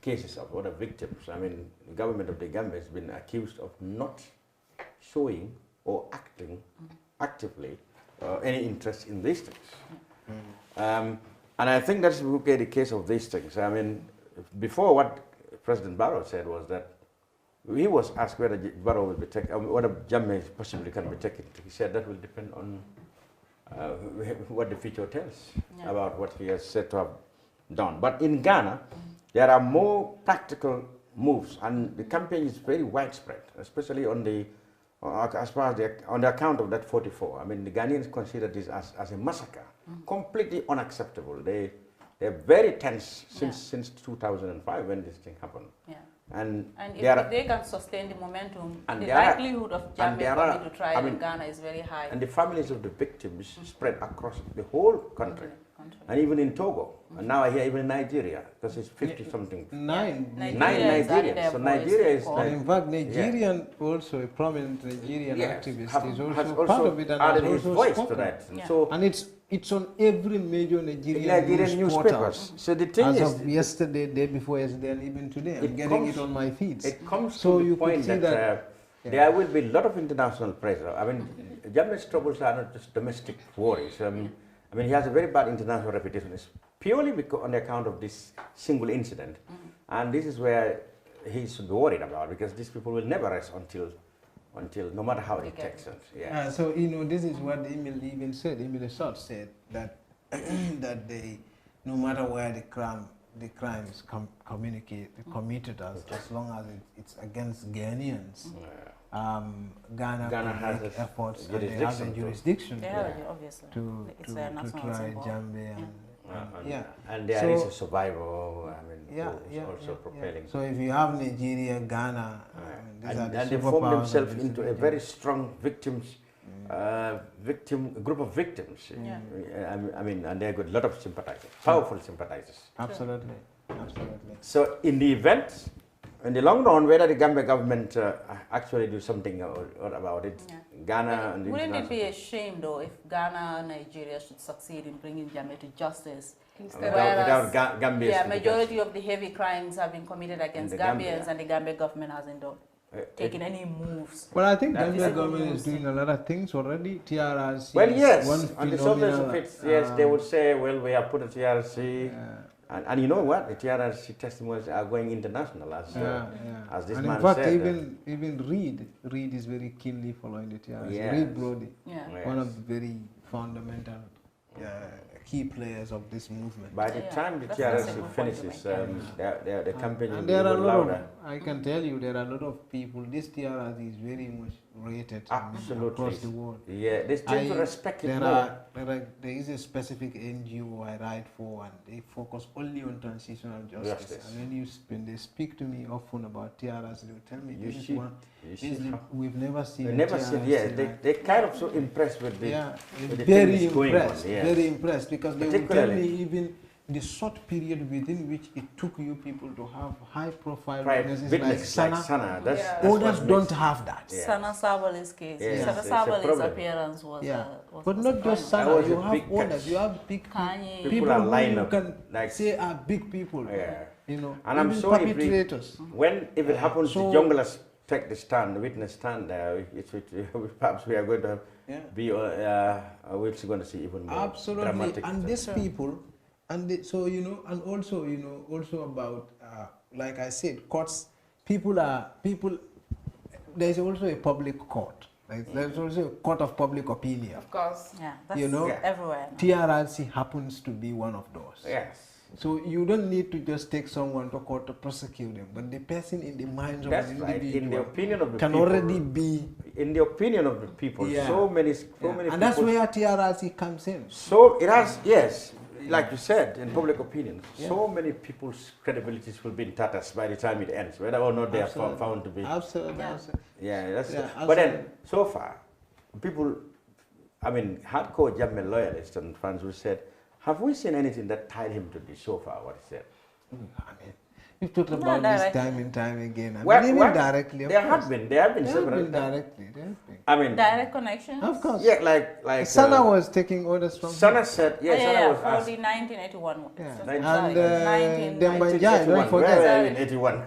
cases of other victims, I mean, the government of the Gambia has been accused of not showing or acting actively any interest in these things. And I think that's the case of these things. I mean, before what President Barrow said was that he was asked whether Barrow will be taken, whether Jammeh possibly can be taken. He said that will depend on what the future tells about what he has said to have done. But in Ghana, there are more practical moves, and the campaign is very widespread, especially on the as far as on the account of that 44. I mean, the Ghanaians consider this as a massacre, completely unacceptable. They're very tense since 2005 when this thing happened. And if they can sustain the momentum, the likelihood of Jammeh coming to trial in Ghana is very high. And the families of the victims spread across the whole country. And even in Togo. And now I hear even in Nigeria, because it's 50-something. Nine Nigerians. So Nigeria is... in fact, Nigerian, also a prominent Nigerian activist, is also part of it and added has his also voice spoken. to that. So, and it's on every major Nigerian newspapers. So the thing is, of yesterday, day before yesterday, and even today, I'm getting it on my feeds. It comes to the point that there will be a lot of international pressure. I mean, Jammeh's troubles are not just domestic worries. I mean, he has a very bad international reputation. It's purely because on the account of this single incident. And this is where he should be worried about, because these people will never rest until no matter how it takes us. So, you know, this is what Emil even said. Emil Assad said that that no matter where the crime is committed as long as it's against Ghanaians, Ghana has efforts and they have a jurisdiction obviously to try Jammeh and there is a survival. I mean, who's also propelling. So if you have Nigeria, Ghana, and they form themselves into a very strong group of victims. I mean, and they've got a lot of sympathizers, powerful sympathizers. Absolutely, absolutely. So in the event, in the long run, whether the Gambia government actually do something about it, Ghana and wouldn't it be a shame though if Ghana and Nigeria should succeed in bringing Jammeh to justice? Without Gambia's majority of the heavy crimes have been committed against Gambians, and the Gambia government hasn't taken any moves. Well, I think Gambia government is doing a lot of things already. TRRC. Well, yes, on the surface of it, yes, they would say, well, we have put a TRRC. And you know what? The TRRC testimonies are going international, as this and man in fact, said. even Reid is very keenly following the TRRC. Yes. Reid Brody, Yes. one of the very fundamental key players of this movement. By the time the TRRC finishes, the campaign will be there are a lot louder. of, I can tell you, there are a lot of people. This TRRC is very much rated across the world. Yeah, they still to respect it more. There is a specific NGO I write for, and they focus only on transitional justice. And when they speak to me often about TRRC, they will tell me we've never seen. We've never seen. Yeah, they're kind of so impressed with the very things going on. Yes. Very impressed, because they will tell me even the short period within which it took you people to have high-profile witnesses like Sana. Others don't have that. Yes. Sana Sabali's case. Yes. Sana Sabali's appearance was. But not just Sana. You have others. You have big people are lined who up. can say are big people. You know, and I'm sure if it happens, the junglers take the stand, the witness stand there, perhaps we are going to be we're going to see even more dramatic. And these people. And so, you know, and also, you know, also about, like I said, courts, there's also a public court. Like, there's also a court of public opinion. Of course. Yeah, that's everywhere. TRRC happens to be one of those. Yes. So you don't need to just take someone to court to prosecute them, but the person in the minds of the individual in the opinion of the can people, already be... In the opinion of the people, so many people... And that's where TRRC comes in. So it has, yes, like you said, in public opinion, so many people's credibilities will be in tatters by the time it ends, whether or not they are found to be. Absolutely. But then, so far, people, I mean, hardcore Jammeh loyalists and fans who said, have we seen anything that tied him to this so far, what he said? I mean, we've talked about this time and time again. Even directly. There have been several. Directly. I mean, direct connections. Of course. Yeah, like Sana was taking orders from. Sana said, Sana was asked. For the 1981. And Dembanjai, don't forget. Where were you in 81?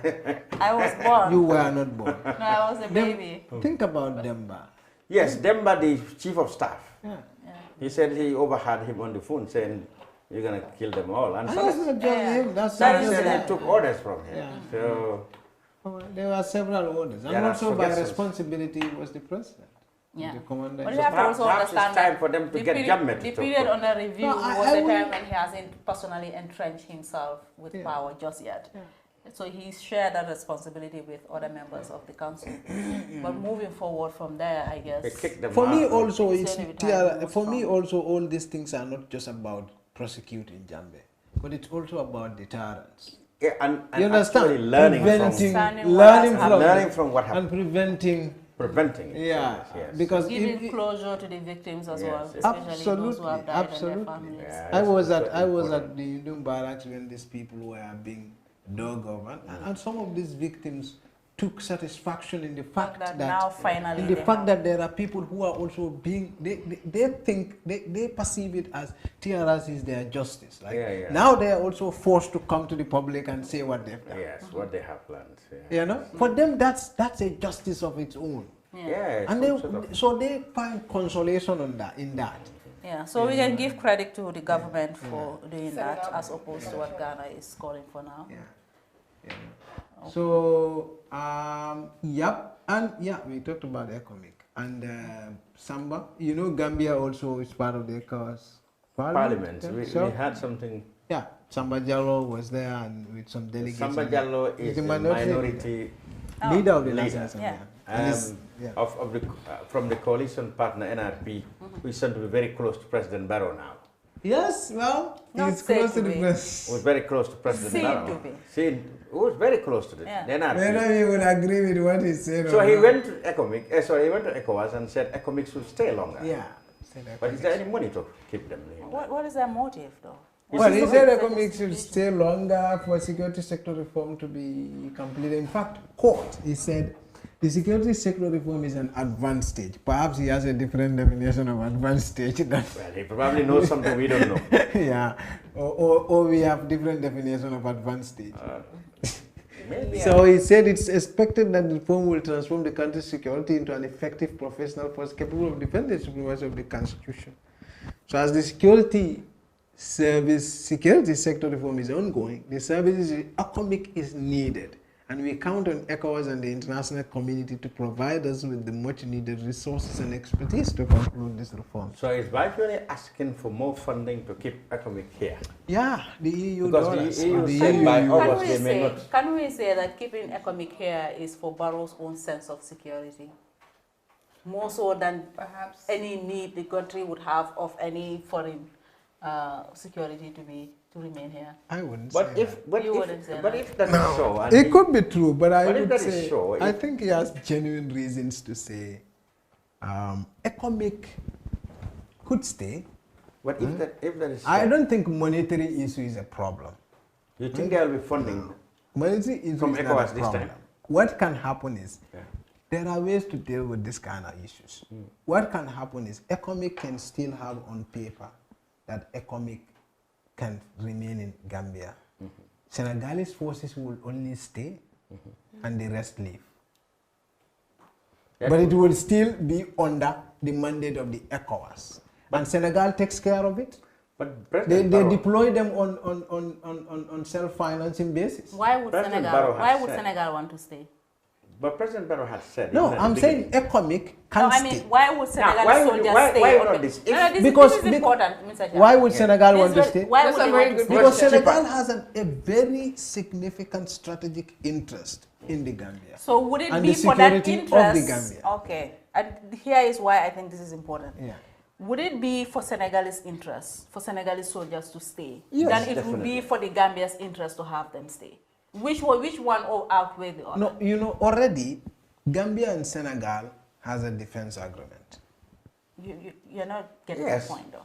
I was born. You were not born. No, I was a baby. Think about Demba. Yes, Demba, the chief of staff. Yeah. He said he overheard him on the phone saying, "You're gonna kill them all." And that's not just him. That's said he took orders from him. So there were several orders, and also by responsibility was the president. The commander. But you have to also understand it's time for them to get Jammeh. The period under review was the time when he hasn't personally entrenched himself with power just yet. So he shared that responsibility with other members of the council. But moving forward from there, I guess. For me also, all these things are not just about prosecuting Jammeh, but it's also about deterrence. Yeah, and you understand? Learning from what happened. And preventing it. Yeah, yes. Because giving closure to the victims as well, especially those who have died and their families. Yeah, I was at the Yundum barracks when these people were being dug over, and some of these victims took satisfaction in the fact that now finally that there are people who are also being they perceive it as TRRC is their justice. Like now they are also forced to come to the public and say what they've done. Yes, what they have planned. You know, for them that's a justice of its own. And so they find consolation in that. Yeah, so we can give credit to the government for doing that as opposed to what Ghana is calling for now. Okay. So, we talked about economic and Samba. You know, Gambia also is part of the ECOWAS Parliament. We had something. Yeah, Samba Jallow was there and with some delegates. Samba Jallow is the minority leader of the National Assembly. From the coalition partner NRP, who is said to be very close to President Barrow now. Yes, well, Not he's close said to to the be. press. Was very close to President Seemed Barrow. to be. Was very close to the Yeah. NRC. Whether you would agree with what he said So or he not. went to he went to ECOWAS and said ECOMIC should stay longer. Yeah. But is there any money to keep them? What is their motive, though? Well, he said economics should stay longer for security sector reform to be completed. In fact, he said the security sector reform is an advanced stage. Perhaps he has a different definition of advanced stage than... Well, he probably knows something we don't know. Yeah, or we have different definition of advanced stage. Maybe. So he said it's expected that the reform will transform the country's security into an effective professional force capable of defending the supremacy of the Constitution. So as the security sector reform is ongoing, the services economic is needed, and we count on ECOWAS and the international community to provide us with the much needed resources and expertise to conclude this reform. So is virtually asking for more funding to keep economic here? Yeah, the EU because dollars. the EU said by August they may not. Can we say that keeping economic here is for Barrow's own sense of security? More so than perhaps any need the country would have of any foreign security to remain here. I wouldn't but say if, that. But You if, wouldn't say but that. if that is so, and It could be true, but I But if would that is say, so, I if- think he has genuine reasons to say economic could stay. But if that is so, I don't think monetary issue is a problem. you think there will be funding Monetary issue from is not ECOWAS a this problem. time? What can happen is Yeah. there are ways to deal with this kind of issues. What can happen is economic can still have on paper that economic can remain in Gambia. Senegalese forces will only stay and the rest leave. That But it will still be under the mandate of the ECOWAS. And Senegal takes care of it. But They President Barrow, deploy them on self-financing basis. Why would President Barrow Senegal? has Why would said- Senegal want to stay? but President Barrow has said. No, even at I'm the saying beginning- economic can No, I stay. mean, why would Senegalese why would you- soldiers why- stay? why on not the- this? No, this, Because- this is important, Mr. Chair. Why would Senegal want to This stay? Why That's would a they very want to good stay? Because question. Senegal has a very significant strategic interest in the Gambia. So would it And be the for that security of interest? the Gambia. Okay, and here is why I think this is important. Yeah. Would it be for Senegalese interest, for Senegalese soldiers to stay, Yes, than it would definitely. be for the Gambia's interest to have them stay? Which one outweigh the other? No, you know, already Gambia and Senegal has a defense agreement. You're not getting Yes. the point, though.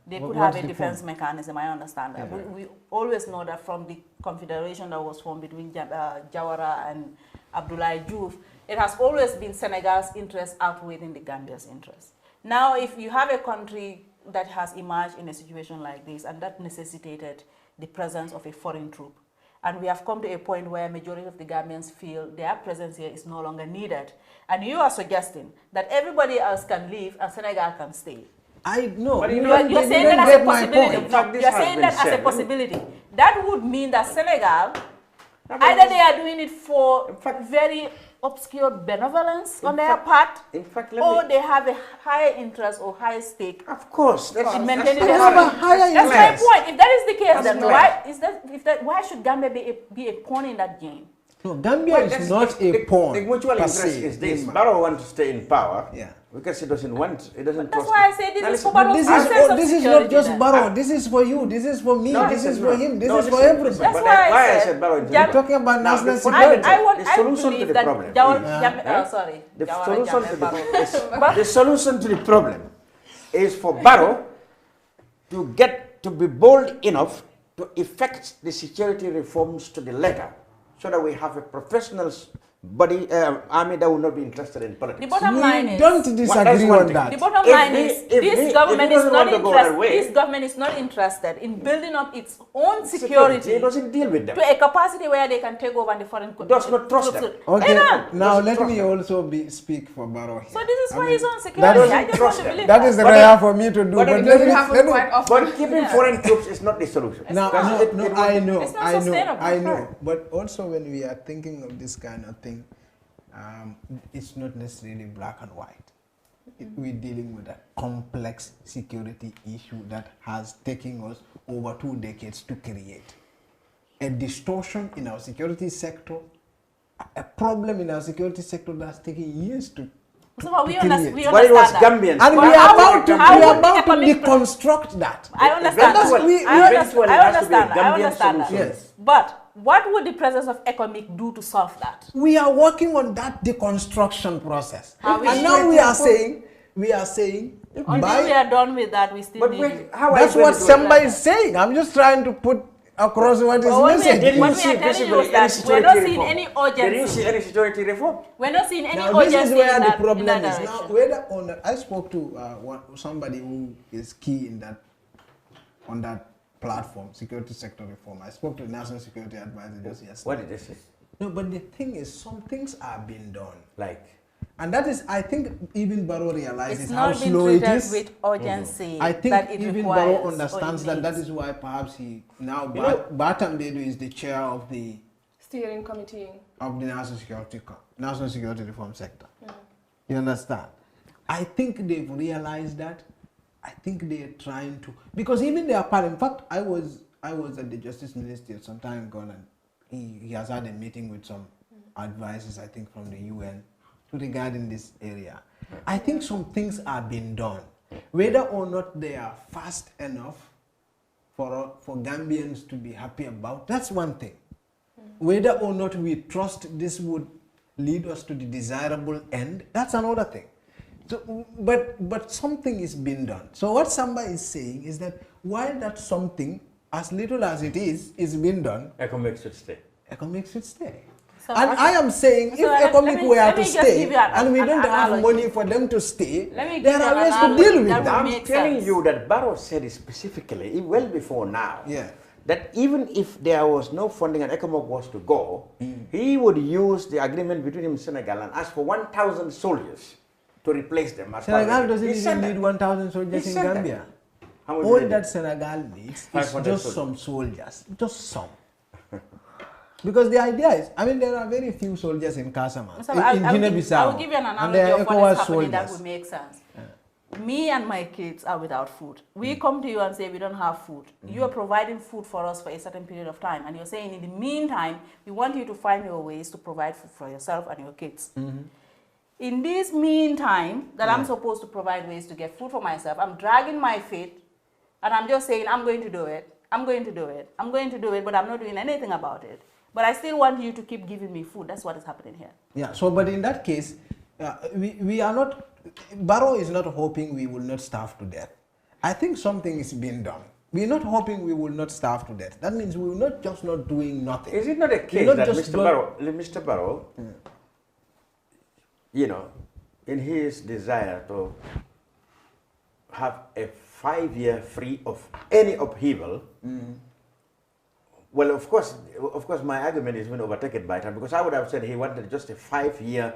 They What- could what's have a the defense point? mechanism, I understand that. We always know that from the confederation that was formed between Jawara and Abdoulaye Diouf, it has always been Senegal's interest outweighing the Gambia's interest. Now, if you have a country that has emerged in a situation like this, and that necessitated the presence of a foreign troop, and we have come to a point where majority of the Gambians feel their presence here is no longer needed, and you are suggesting that everybody else can leave and Senegal can stay. I know. But you You're saying that as a possibility. In fact, this You're has saying been that as a said. possibility. That would mean that Senegal, but either this- they are doing it for In fact- very obscure benevolence on their fact- part, In fact, let or me. they have a higher interest or higher stake Of course, that's in maintaining that's the have a sovereignty. higher That's my interest. point. If that is the case, That's then clear. why should Gambia be a pawn in that game? No, Gambia Well, is that's- not a the pawn. The mutual per interest se, is this. Denmark. Barrow wants to stay in power. Yeah. Because he doesn't want. He doesn't. That's trust why I it. say this Now is listen, for Barrow's This own is, sense of this is security not just then. Barrow. This is for you. This is for me. No, this is listen, for no. him. This No, is for listen, everybody. That's But why why I I said Barrow in said, Denmark. Talking about Now, national the security. the I solution to believe the that problem. The solution to the solution to the problem is for Barrow to be bold enough to effect the security reforms to the letter, so that we have a professional body army that will not be interested in politics. The bottom line is, Don't That's disagree one on thing. that. the bottom If line we- is if we- this if government he is doesn't not want to go that interested. way- This government is not interested in building up its own security It doesn't deal with them. to a capacity where they can take over the foreign country. Does not trust them. Okay, Enough. now Doesn't let trust me them. also speak for Barrow here. So this is I for mean, his own that security. is- I just want trust to them. believe That is But rare then- for me to do. but But it let doesn't me, happen let me, quite often. But keeping foreign troops is not the solution. now, Because no, it will- I know, It's not I know, sustainable. I know. But also when we are thinking of this kind of thing, it's not necessarily black and white. We're dealing with a complex security issue that has taken us over 2 decades to create. A distortion in our security sector, a problem in our security sector that's taken years to So we understand But it was that. Gambians. And we are about to deconstruct that. I understand that. Eventually, I it has to be a understand that. I Gambian understand that. solution. Yes. But what would the presence of economic do to solve that? We are working on that deconstruction process. Are we And sure now we are saying, until we are done with that, we still need you. That's what Samba is saying. I'm just trying to put across what is missing. Did you What we see are telling you visibly is that any we're security not seeing reform? any urgency. Did you see any security reform? We're not seeing any Now, this urgency is where in the that, problem in that is. direction. Now, whether on I spoke to somebody who is key in that on that platform, security sector reform. I spoke to the National Security Advisor just yesterday. What did they say? No, but the thing is, some things are being done. Like? And that is, I think, even Barrow realizes It's how not been slow it treated is. with urgency. I think that it even requires Barrow understands or it that. That needs. is why perhaps he now Batam Bedu is the chair of the Steering committee. National Security Reform Sector. You understand? I think they've realized that. I think they're trying to, because even their part. In fact, I was at the Justice Ministry some time ago, and he has had a meeting with some advisors, I think, from the UN regarding this area. I think some things are being done, whether or not they are fast enough for Gambians to be happy about. That's one thing. Whether or not we trust this would lead us to the desirable end, that's another thing. So, but something is being done. So what Samba is saying is that while that something, as little as it is being done, Economic should stay. Economic should stay. So And I am saying, so if economic were to stay, give you and we don't have analogy. money for them to stay, Let me give there you are an ways to analogy deal with that that. would I'm make telling sense. you that Barrow said it specifically, well before now, Yeah. that even if there was no funding and ECOMOG was to go, he would use the agreement between him and Senegal and ask for 1,000 soldiers to replace them. As part of Senegal it. doesn't He even said need that. 1,000 soldiers He in said that. Gambia. How much All did they that do? Senegal needs is 500 just soldiers. some soldiers, just some. Because the idea is, I mean, there are very few soldiers in Casamance, So in Guinea-Bissau, I will give you an and they analogy are of what is ECOWAS happening that soldiers. would make sense. Me and my kids are without food. We come to you and say we don't have food. You are providing food for us for a certain period of time, and you're saying in the meantime, we want you to find your ways to provide food for yourself and your kids. In this meantime, that I'm supposed to provide ways to get food for myself, I'm dragging my feet, and I'm just saying, I'm going to do it, I'm going to do it, I'm going to do it, but I'm not doing anything about it. But I still want you to keep giving me food. That's what is happening here. Yeah, so, but in that case, we are not, Barrow is not hoping we will not starve to death. I think something is being done. We're not hoping we will not starve to death. That means we will not just not doing nothing. Is it not a case that Mr. Barrow, you know, in his desire to have a 5-year free of any upheaval, well, of course, my argument is been overtaken by time, because I would have said he wanted just a 5-year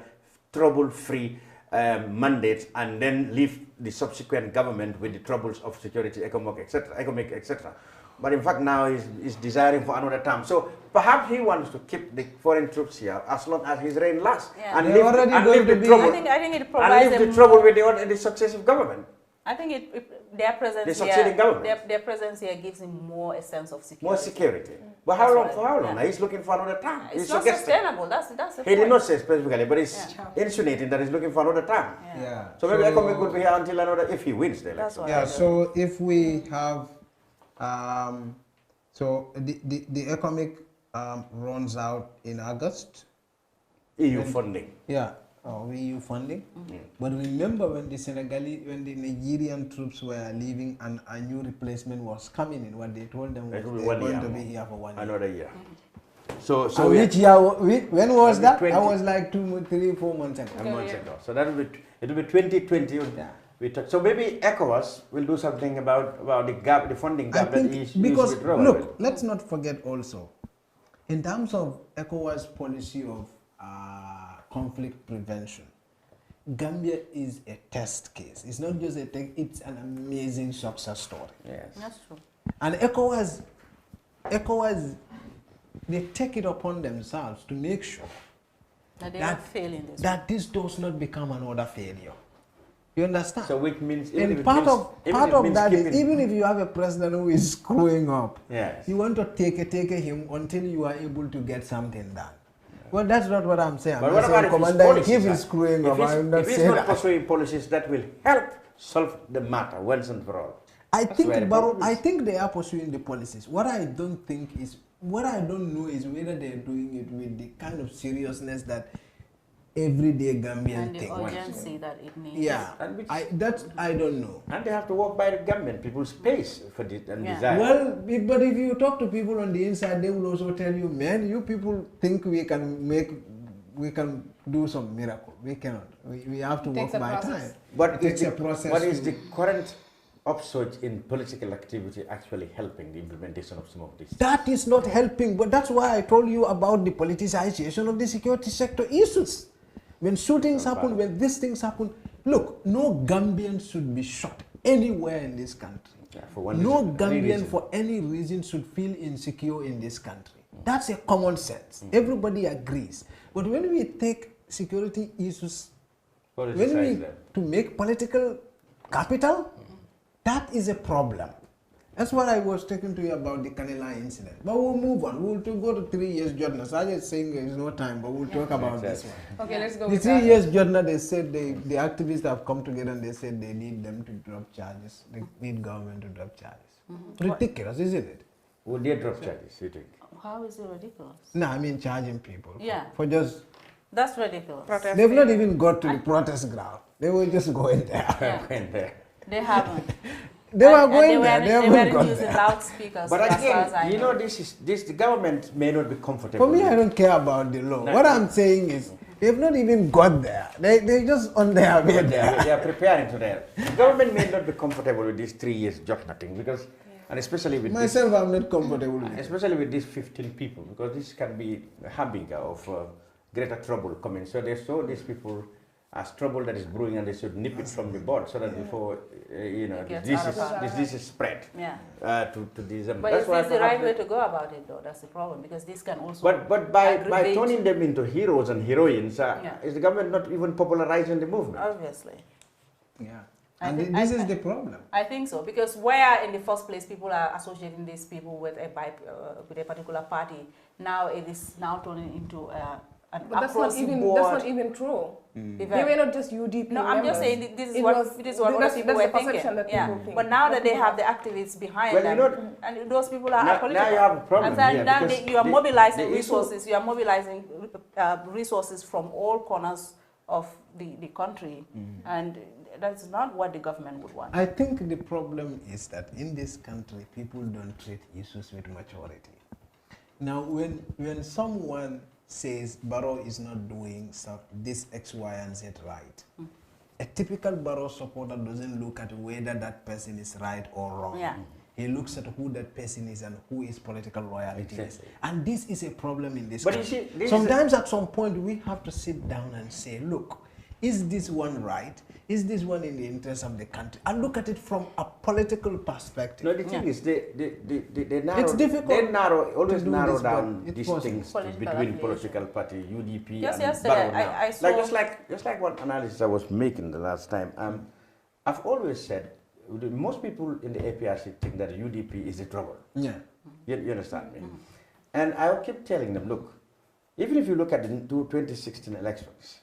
trouble-free mandate and then leave the subsequent government with the troubles of security, economic, etc. But in fact, now he's desiring for another term. So perhaps he wants to keep the foreign troops here as long as his reign lasts, and leave the trouble. I think it provides the trouble with the successive government. I think their presence succeeding government. here, their presence here gives him more a sense of security. More security. But how long? For how long? He's looking for another term. It's not sustainable. That's the point. He did not say specifically, but he's insinuating that he's looking for another term. Yeah. So maybe economic could be here until another, if he wins the election. Yeah, so if we have, so the economic runs out in August. EU funding. Yeah, EU funding. But remember when the Nigerian troops were leaving and a new replacement was coming in, what they told them was they're going to be here for 1 year. Another year. So which year, when was that? That was like 2, 3, 4 months ago. So that will be 2020. Yeah. So maybe ECOWAS will do something about the gap, the funding gap that is because look, let's not forget also, in terms of ECOWAS policy of conflict prevention, Gambia is a test case. It's not just a test, it's an amazing success story. Yes. That's true. And ECOWAS, they take it upon themselves to make sure That they don't fail in this. that this does not become another failure. You understand? So which means, And part of that is, even if you have a president who is screwing up, yes, you want to take him until you are able to get something done. Well, that's not what I'm saying. But what about if Commander-in-Chief is screwing up? If he's not pursuing policies that will help solve the matter once and for all. I think they are pursuing the policies. What I don't know is whether they're doing it with the kind of seriousness that everyday Gambian thing. And the urgency that it needs. Yeah, I don't know. And they have to walk by the Gambian people's pace for this and desire. Well, but if you talk to people on the inside, they will also tell you, man, you people think we can do some miracle. We cannot. We have to walk by time. But it's a process. What is the current upsurge in political activity actually helping the implementation of some of this? That is not helping, but that's why I told you about the politicization of the security sector issues. When shootings happen, when these things happen, look, no Gambian should be shot anywhere in this country. Yeah, no Gambian for any reason should feel insecure in this country. That's a common sense. Everybody agrees. But when we take security issues, to make political capital, that is a problem. That's what I was talking to you about the Canela incident. But we'll move on. We'll go to 3 years journal. So I'm just saying there's no time, but we'll talk about this one. Okay, let's go the with 3 years journal, they said the activists have come together and they said they need them to drop charges. They need government to drop charges. Ridiculous, isn't it? Would they drop charges, you think? How is it ridiculous? No, I mean charging people. Yeah. For just... That's ridiculous. They've not even got to the protest ground. They were just going there. Going there. They haven't. They were going there. They weren't using loudspeakers. But again, you know, the government may not be comfortable. For me, I don't care about the law. What I'm saying is, they've not even got there. They're just on their way there. They are preparing to there. The government may not be comfortable with these 3 years job nothing because, and especially with myself, I'm not comfortable with especially with these 15 people because this can be a harbinger of greater trouble coming. So they saw these people as trouble that is brewing and they should nip it from the board so that before this is spread to December. But it's the right way to go about it though, that's the problem because this can also But by turning them into heroes and heroines, is the government not even popularizing the movement? Obviously. Yeah. And this is the problem. I think so because where in the first place people are associating these people with a particular party, now it is now turning into but that's not even true. They were not just UDP No, I'm just saying this is what other people were thinking. But now that they have the activists behind them, and those people are political. Now you have a problem here. Now you are mobilizing resources. You are mobilizing resources from all corners of the country, and that's not what the government would want. I think the problem is that in this country, people don't treat issues with maturity. Now, when someone says Barrow is not doing this X, Y, and Z right, a typical Barrow supporter doesn't look at whether that person is right or wrong. Yeah. He looks at who that person is and who his political loyalty is. And this is a problem in this but country. You see, sometimes at some point we have to sit down and say, look, is this one right? Is this one in the interest of the country? And look at it from a political perspective. No, the thing is, they it's difficult. They always narrow down these things between political party, UDP, and Barrow now. I saw just like what analysis I was making the last time. I've always said most people in the APRC think that UDP is the trouble. Yeah, you understand me? And I keep telling them, look, even if you look at the 2016 elections.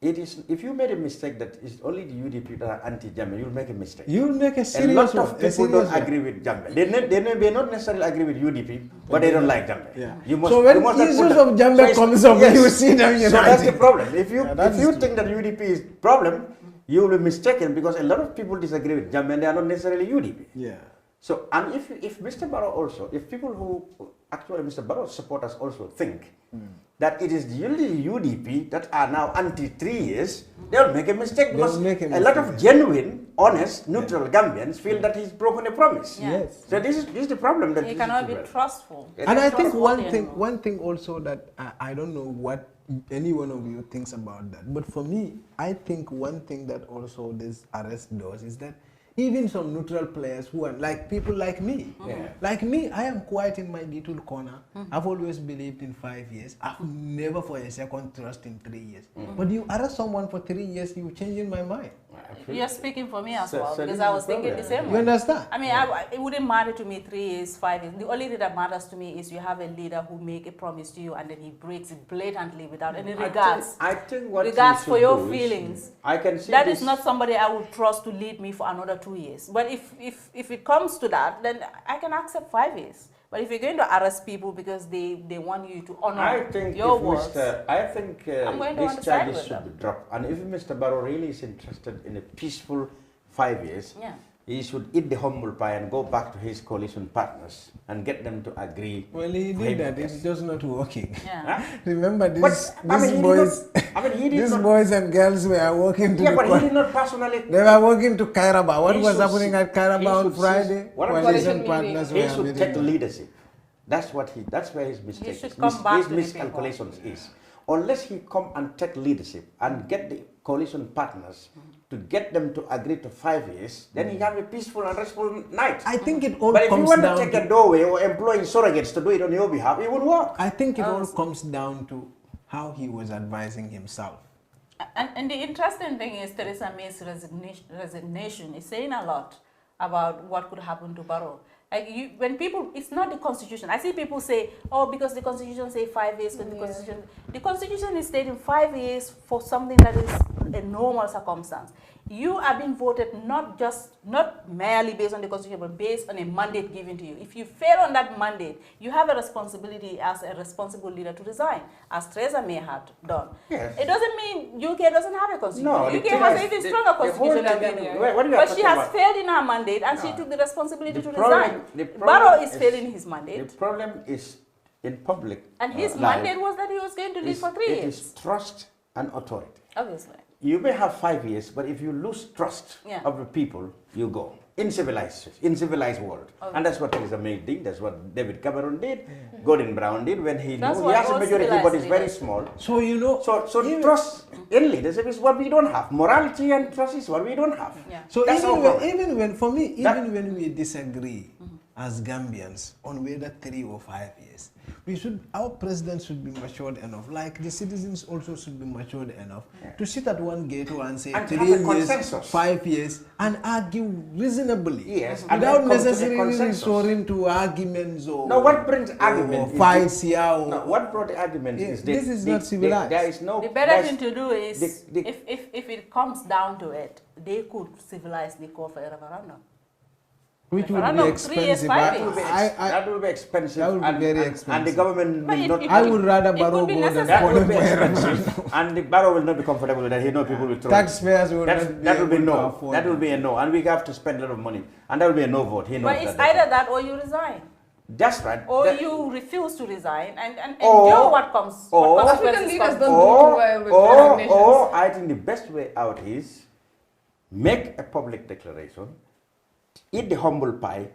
It is, if you made a mistake that it's only the UDP that are anti-Jammeh, you'll make a mistake. You'll make a serious one. A lot of people don't agree with Jammeh. They may not necessarily agree with UDP, but they don't like Jammeh. Yeah. So when issues of Jammeh comes up, you see them united. So that's the problem. If you think that UDP is problem, you will be mistaken because a lot of people disagree with Jammeh and they are not necessarily UDP. Yeah. So, and if Mr. Barrow also, if people who actually Mr. Barrow's supporters also think that it is the only UDP that are now anti-3 years, they'll make a mistake because a lot of genuine, honest, neutral Gambians feel that he's broken a promise. Yeah. Yes. So this is the problem that he cannot be trustful. And I think one thing also that I don't know what any one of you thinks about that, but for me, I think one thing that also this arrest does is that even some neutral players who are like people like me. Like me, I am quiet in my little corner. I've always believed in 5 years. I've never for a second trust in 3 years. But you arrest someone for 3 years, you changing my mind. You're speaking for me as well, because I was thinking the same way. You understand? I mean, it wouldn't matter to me 3 years, 5 years. The only thing that matters to me is you have a leader who make a promise to you and then he breaks it blatantly without any regards. I think what regards for your is, feelings. I can see that this. is not somebody I would trust to lead me for another 2 years. But if it comes to that, then I can accept 5 years. But if you're going to arrest people because they want you to honor your words, I think these charges should be dropped. And if Mr. Barrow really is interested in a peaceful 5 years, he should eat the humble pie and go back to his coalition partners and get them to agree. Well, he did that. It's just not working. Yeah. Remember, these boys and girls were working to but he did not personally. They were working to Kairaba. What was happening at Kairaba on Friday? Coalition partners he should take leadership. That's where his mistake is. His miscalculations is. Unless he come and take leadership and get the coalition partners to get them to agree to 5 years, then he have a peaceful and restful night. I think it all but if comes you want down to take a doorway or employing surrogates to do it on your behalf, it won't work. I think it all comes down to how he was advising himself. And the interesting thing is Theresa May's resignation is saying a lot about what could happen to Barrow. Like when people, it's not the Constitution. I see people say, oh, because the Constitution say 5 years, the Constitution is stating 5 years for something that is a normal circumstance. You are being voted not merely based on the Constitution, but based on a mandate given to you. If you fail on that mandate, you have a responsibility as a responsible leader to resign, as Theresa May had done. Yes. It doesn't mean UK doesn't have a constitution. No, UK has an even stronger constitution than we do. But she has failed in her mandate, and she took the responsibility to resign. Barrow is failing his mandate. The problem is in public. And his mandate was that he was going to lead for 3 years. It is trust and authority. Obviously. You may have 5 years, but if you lose trust of the people, you go. In civilized world. Okay. And that's what Theresa May did, that's what David Cameron did, Gordon Brown did when he knew he has a majority but it's very small. So you know, so trust in leadership is what we don't have. Morality and trust is what we don't have. Yeah. So even when we disagree as Gambians on whether 3 or 5 years, our president should be matured enough, like the citizens also should be matured enough to sit at one gate and say 3 years, 5 years, and argue reasonably, without necessarily resorting to arguments or what brings argument or fights here. What brought the argument is this is not civilized. There is no. The better thing to do is if it comes down to it, they could civilizely call for a referendum. Which would be expensive. That would be expensive. That would be very expensive. And the government will not. I would rather Barrow go than that would be expensive. And the Barrow will not be comfortable with that. He knows people will throw. Taxpayers will that will be no. That will be a no. And we have to spend a lot of money. And that will be a no vote. He knows but it's either that or you resign. That's right. Or you refuse to resign and endure what comes. African leaders don't do well with resignations. Or I think the best way out is make a public declaration, eat the humble pie,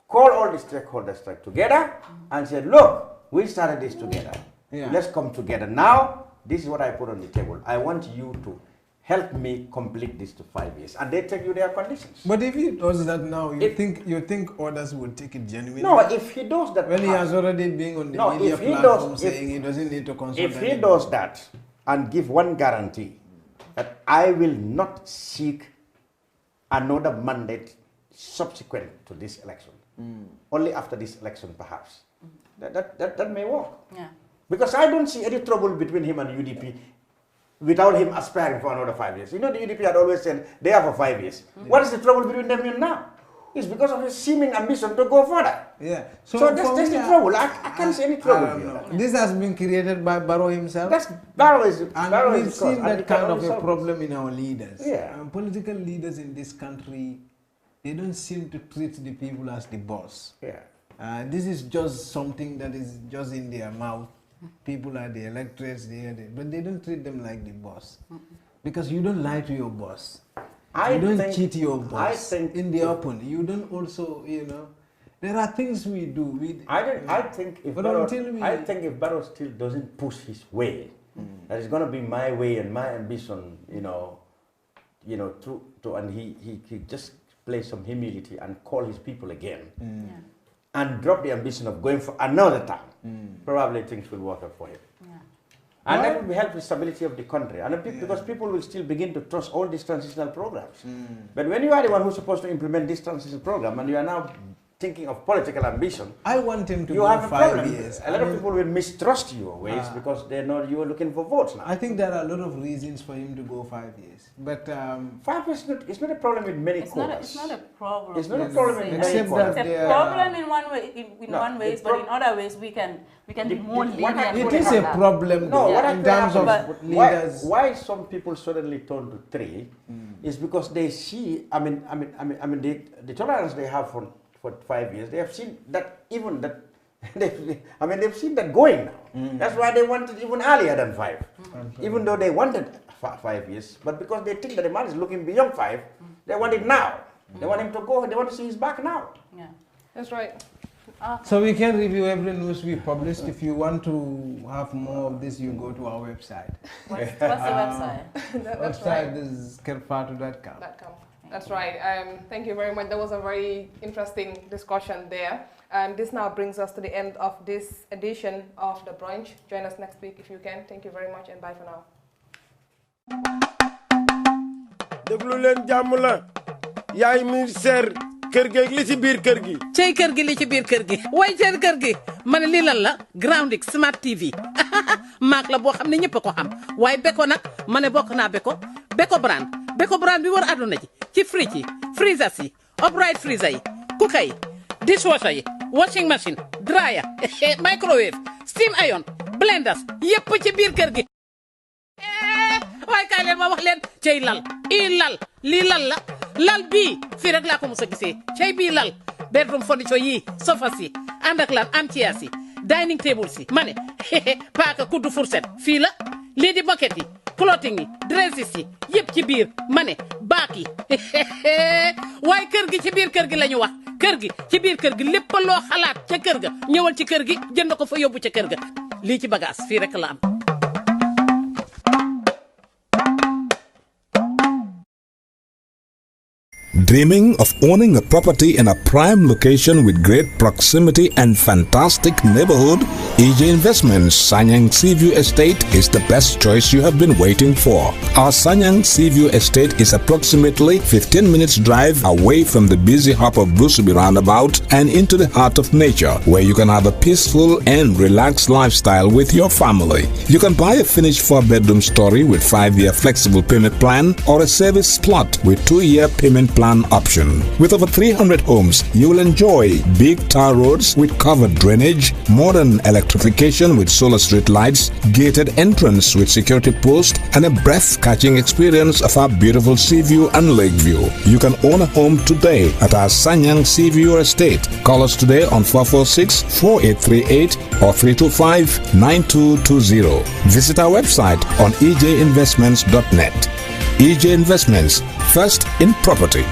call all the stakeholders together and say, look, we started this together. Let's come together. Now, this is what I put on the table. I want you to help me complete this to 5 years. And they take you their conditions. But if he does that now, you think others would take it genuinely? No, if he does that... When he has already been on the media platform saying he doesn't need to consult If he does that and give one guarantee that I will not seek another mandate subsequent to this election, only after this election perhaps, that may work. Yeah. Because I don't see any trouble between him and UDP without him aspiring for another 5 years. You know, the UDP had always said they are for 5 years. What is the trouble between them now? It's because of his seeming ambition to go further. Yeah. So that's the trouble. I can't see any trouble here. This has been created by Barrow himself. We've seen that kind of a problem in our leaders. Yeah. Political leaders in this country, they don't seem to treat the people as the boss. Yeah. This is just something that is just in their mouth. People are the electorates, but they don't treat them like the boss. Because you don't lie to your boss. You don't cheat your boss in the open. You don't also, there are things we do. I think if Barrow still doesn't push his way, that is going to be my way and my ambition, and he just display some humility and call his people again, and drop the ambition of going for another term, probably things will work out for him. And that will help the stability of the country. And because people will still begin to trust all these transitional programs. But when you are the one who's supposed to implement this transitional program and you are now thinking of political ambition, I want him to you go have a 5 problem. years. A lot of people will mistrust your ways because they know you are looking for votes now. I think there are a lot of reasons for him to go 5 years. But 5 years it's not a problem in many quarters. It's not a problem. It's not a problem in many Except quarters. that It's a problem in one way, one ways, but in other ways we can be more lenient. it is a problem though, in terms of leaders. Why some people suddenly turn to 3 is because they see, the tolerance they have for 5 years, they have seen that even that, they've seen that going now. That's why they wanted even earlier than 5, even though they wanted 5 years. But because they think that the man is looking beyond 5, they want it now. They want him to go, they want to see his back now. Yeah, That's right. So we can review every news we published. If you want to have more of this, you go to our website. What's the website? That's Website is kerfatu.com. That's right. Thank you very much. That was a very interesting discussion there. And this now brings us to the end of this edition of The Brunch. Join us next week if you can. Thank you very much and bye for now. déglu leen jàmm la yaay ministère kër gi li ci biir kër gi. cey kër gi li ci biir kër gi. way cey kër gi ma ne lii lan la Grounding Smart TV maak la boo xam ne ñëpp a ko xam waaye Beko nag ma ne bokk naa Beko brand bi war àdduna ji ci fridge yi freezers yi upright freezer yi cooker yi dishwasher yi washing machine dryer microwave steam iron blenders yëpp ci biir kër gi. waaye kaay leen ma wax leen cey lal lii lal la lal bii fii rek laa ko mos a gisee cey bii lal bedroom furniture yii sofas yi ànd ak lan armchairs yi dining tables yi ma ne paaka kuddu fourchette fii la lii di bucket yi clothing yi dresses yi yëpp ci biir ma ne baak yi waaye kër gi ci biir kër gi la ñu wax kër gi ci biir kër gi lépp loo xalaat ca kër ga ñëwal ci kër gi jënd ko fa yóbbu ca kër ga lii ci bagage fii rek la am. Dreaming of owning a property in a prime location with great proximity and fantastic neighborhood? EJ Investments Sanyang Seaview Estate is the best choice you have been waiting for. Our Sanyang Seaview Estate is approximately 15 minutes drive away from the busy hub of Busubi roundabout and into the heart of nature, where you can have a peaceful and relaxed lifestyle with your family. You can buy a finished 4-bedroom story with 5-year flexible payment plan or a service plot with 2-year payment plan option. With over 300 homes, you will enjoy big tar roads with covered drainage, modern electrification with solar street lights, gated entrance with security post, and a breath-catching experience of our beautiful Seaview and Lakeview. You can own a home today at our Sanyang Seaview Estate. Call us today on 446-4838 or 325-9220. Visit our website on ejinvestments.net. EJ Investments, first in property.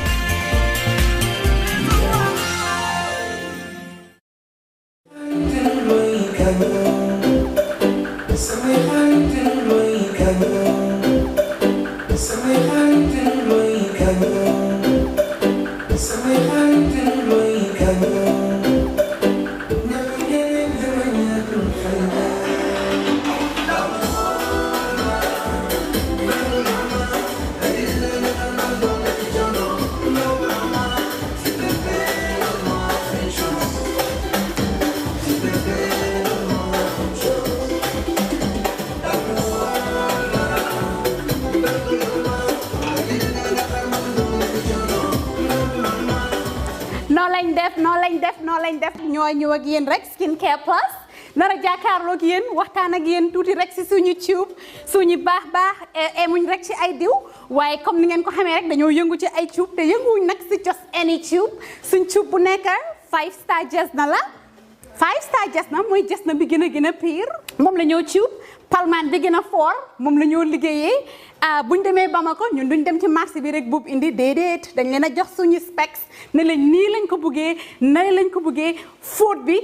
noo lañ def ñoo ñëw ak yéen rek skincare plus nar a jàkkaarloo ak yéen waxtaan ak yéen tuuti rek si suñu tube suñu baax emuñ rek ci ay diw waaye comme ni ngeen ko xamee rek dañoo yëngu ci ay tube te yënguwuñ nag si just any tube suñ tube bu nekk 5-star Jesna la 5-star Jesna mooy Jesna bi gën a pire moom la ñoo tube palmaan bi gën a fort moom la ñoo liggéeyee buñ demee Bamako ñun duñ dem ci marché bi rek buub indi déedéet dañ leen a jox suñu specs ne lañ nii lañ ko buggee nay lañ ko buggee fóot bi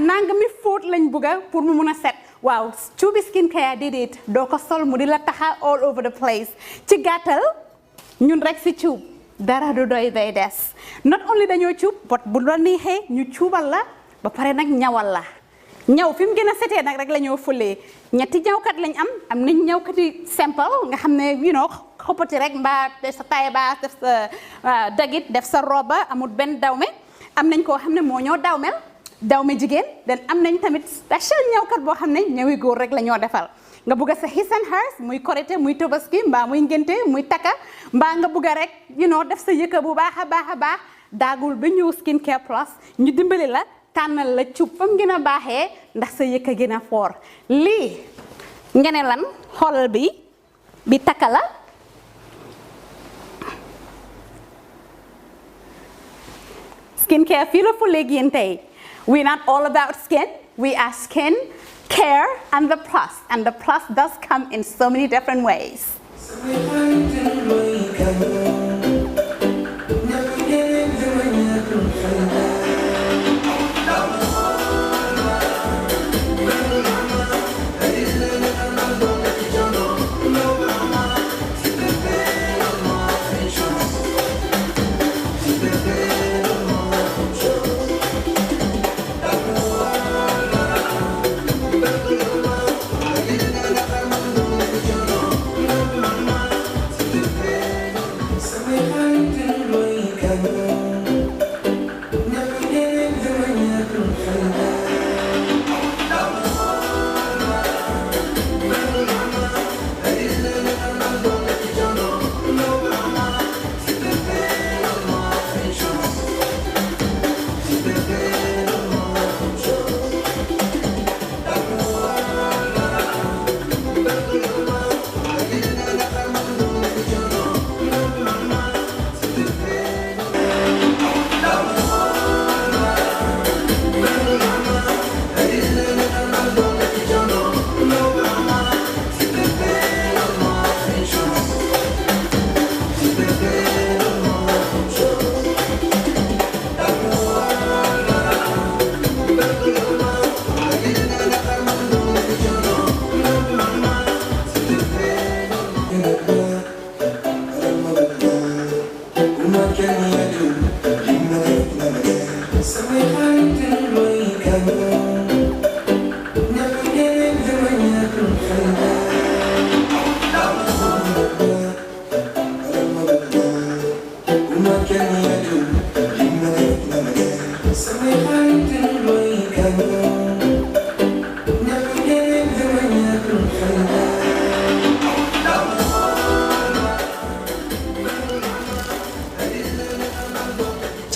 nangami fóot lañ bugga pour mu mun a set waaw cuubi skincare déedéet doo ko sol mu di la taxa all over the place ci gàttal ñun rek si cuub dara du doy day des not only dañoo cuub but bu la neexee ñu cuubal la ba pare nag ñawal la ñaw fi mu gën a setee nag rek la ñoo fulee ñetti ñawkat lañ am nañ ñawkat yi simple nga xam ne xoppati rek mbaa def sa taille basse def sa dagit def sa roba amul benn dawme am nañ koo xam ne moo ñoo dawme jigéen den am nañ tamit special ñawkat boo xam ne ñawi góor rek la ñoo defal nga bugg sa his and hers muy korité muy tobaski mbaa muy ngénte muy takka mbaa nga bugg rek def sa yëkka bu baax a baax daagul ba ñëw Skin Care Plus ñu dimbali la tànnal la cuub fam gën a baaxee ndax sa yëkka gën a foor lii nga ne lan xoolal bi takka la Skin Care fii la fu léegi yéen tey we're not all about skin we are skin care and the plus does come in so many different ways.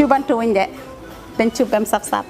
cuubantu wuñ de dañ cuub bam saf-saf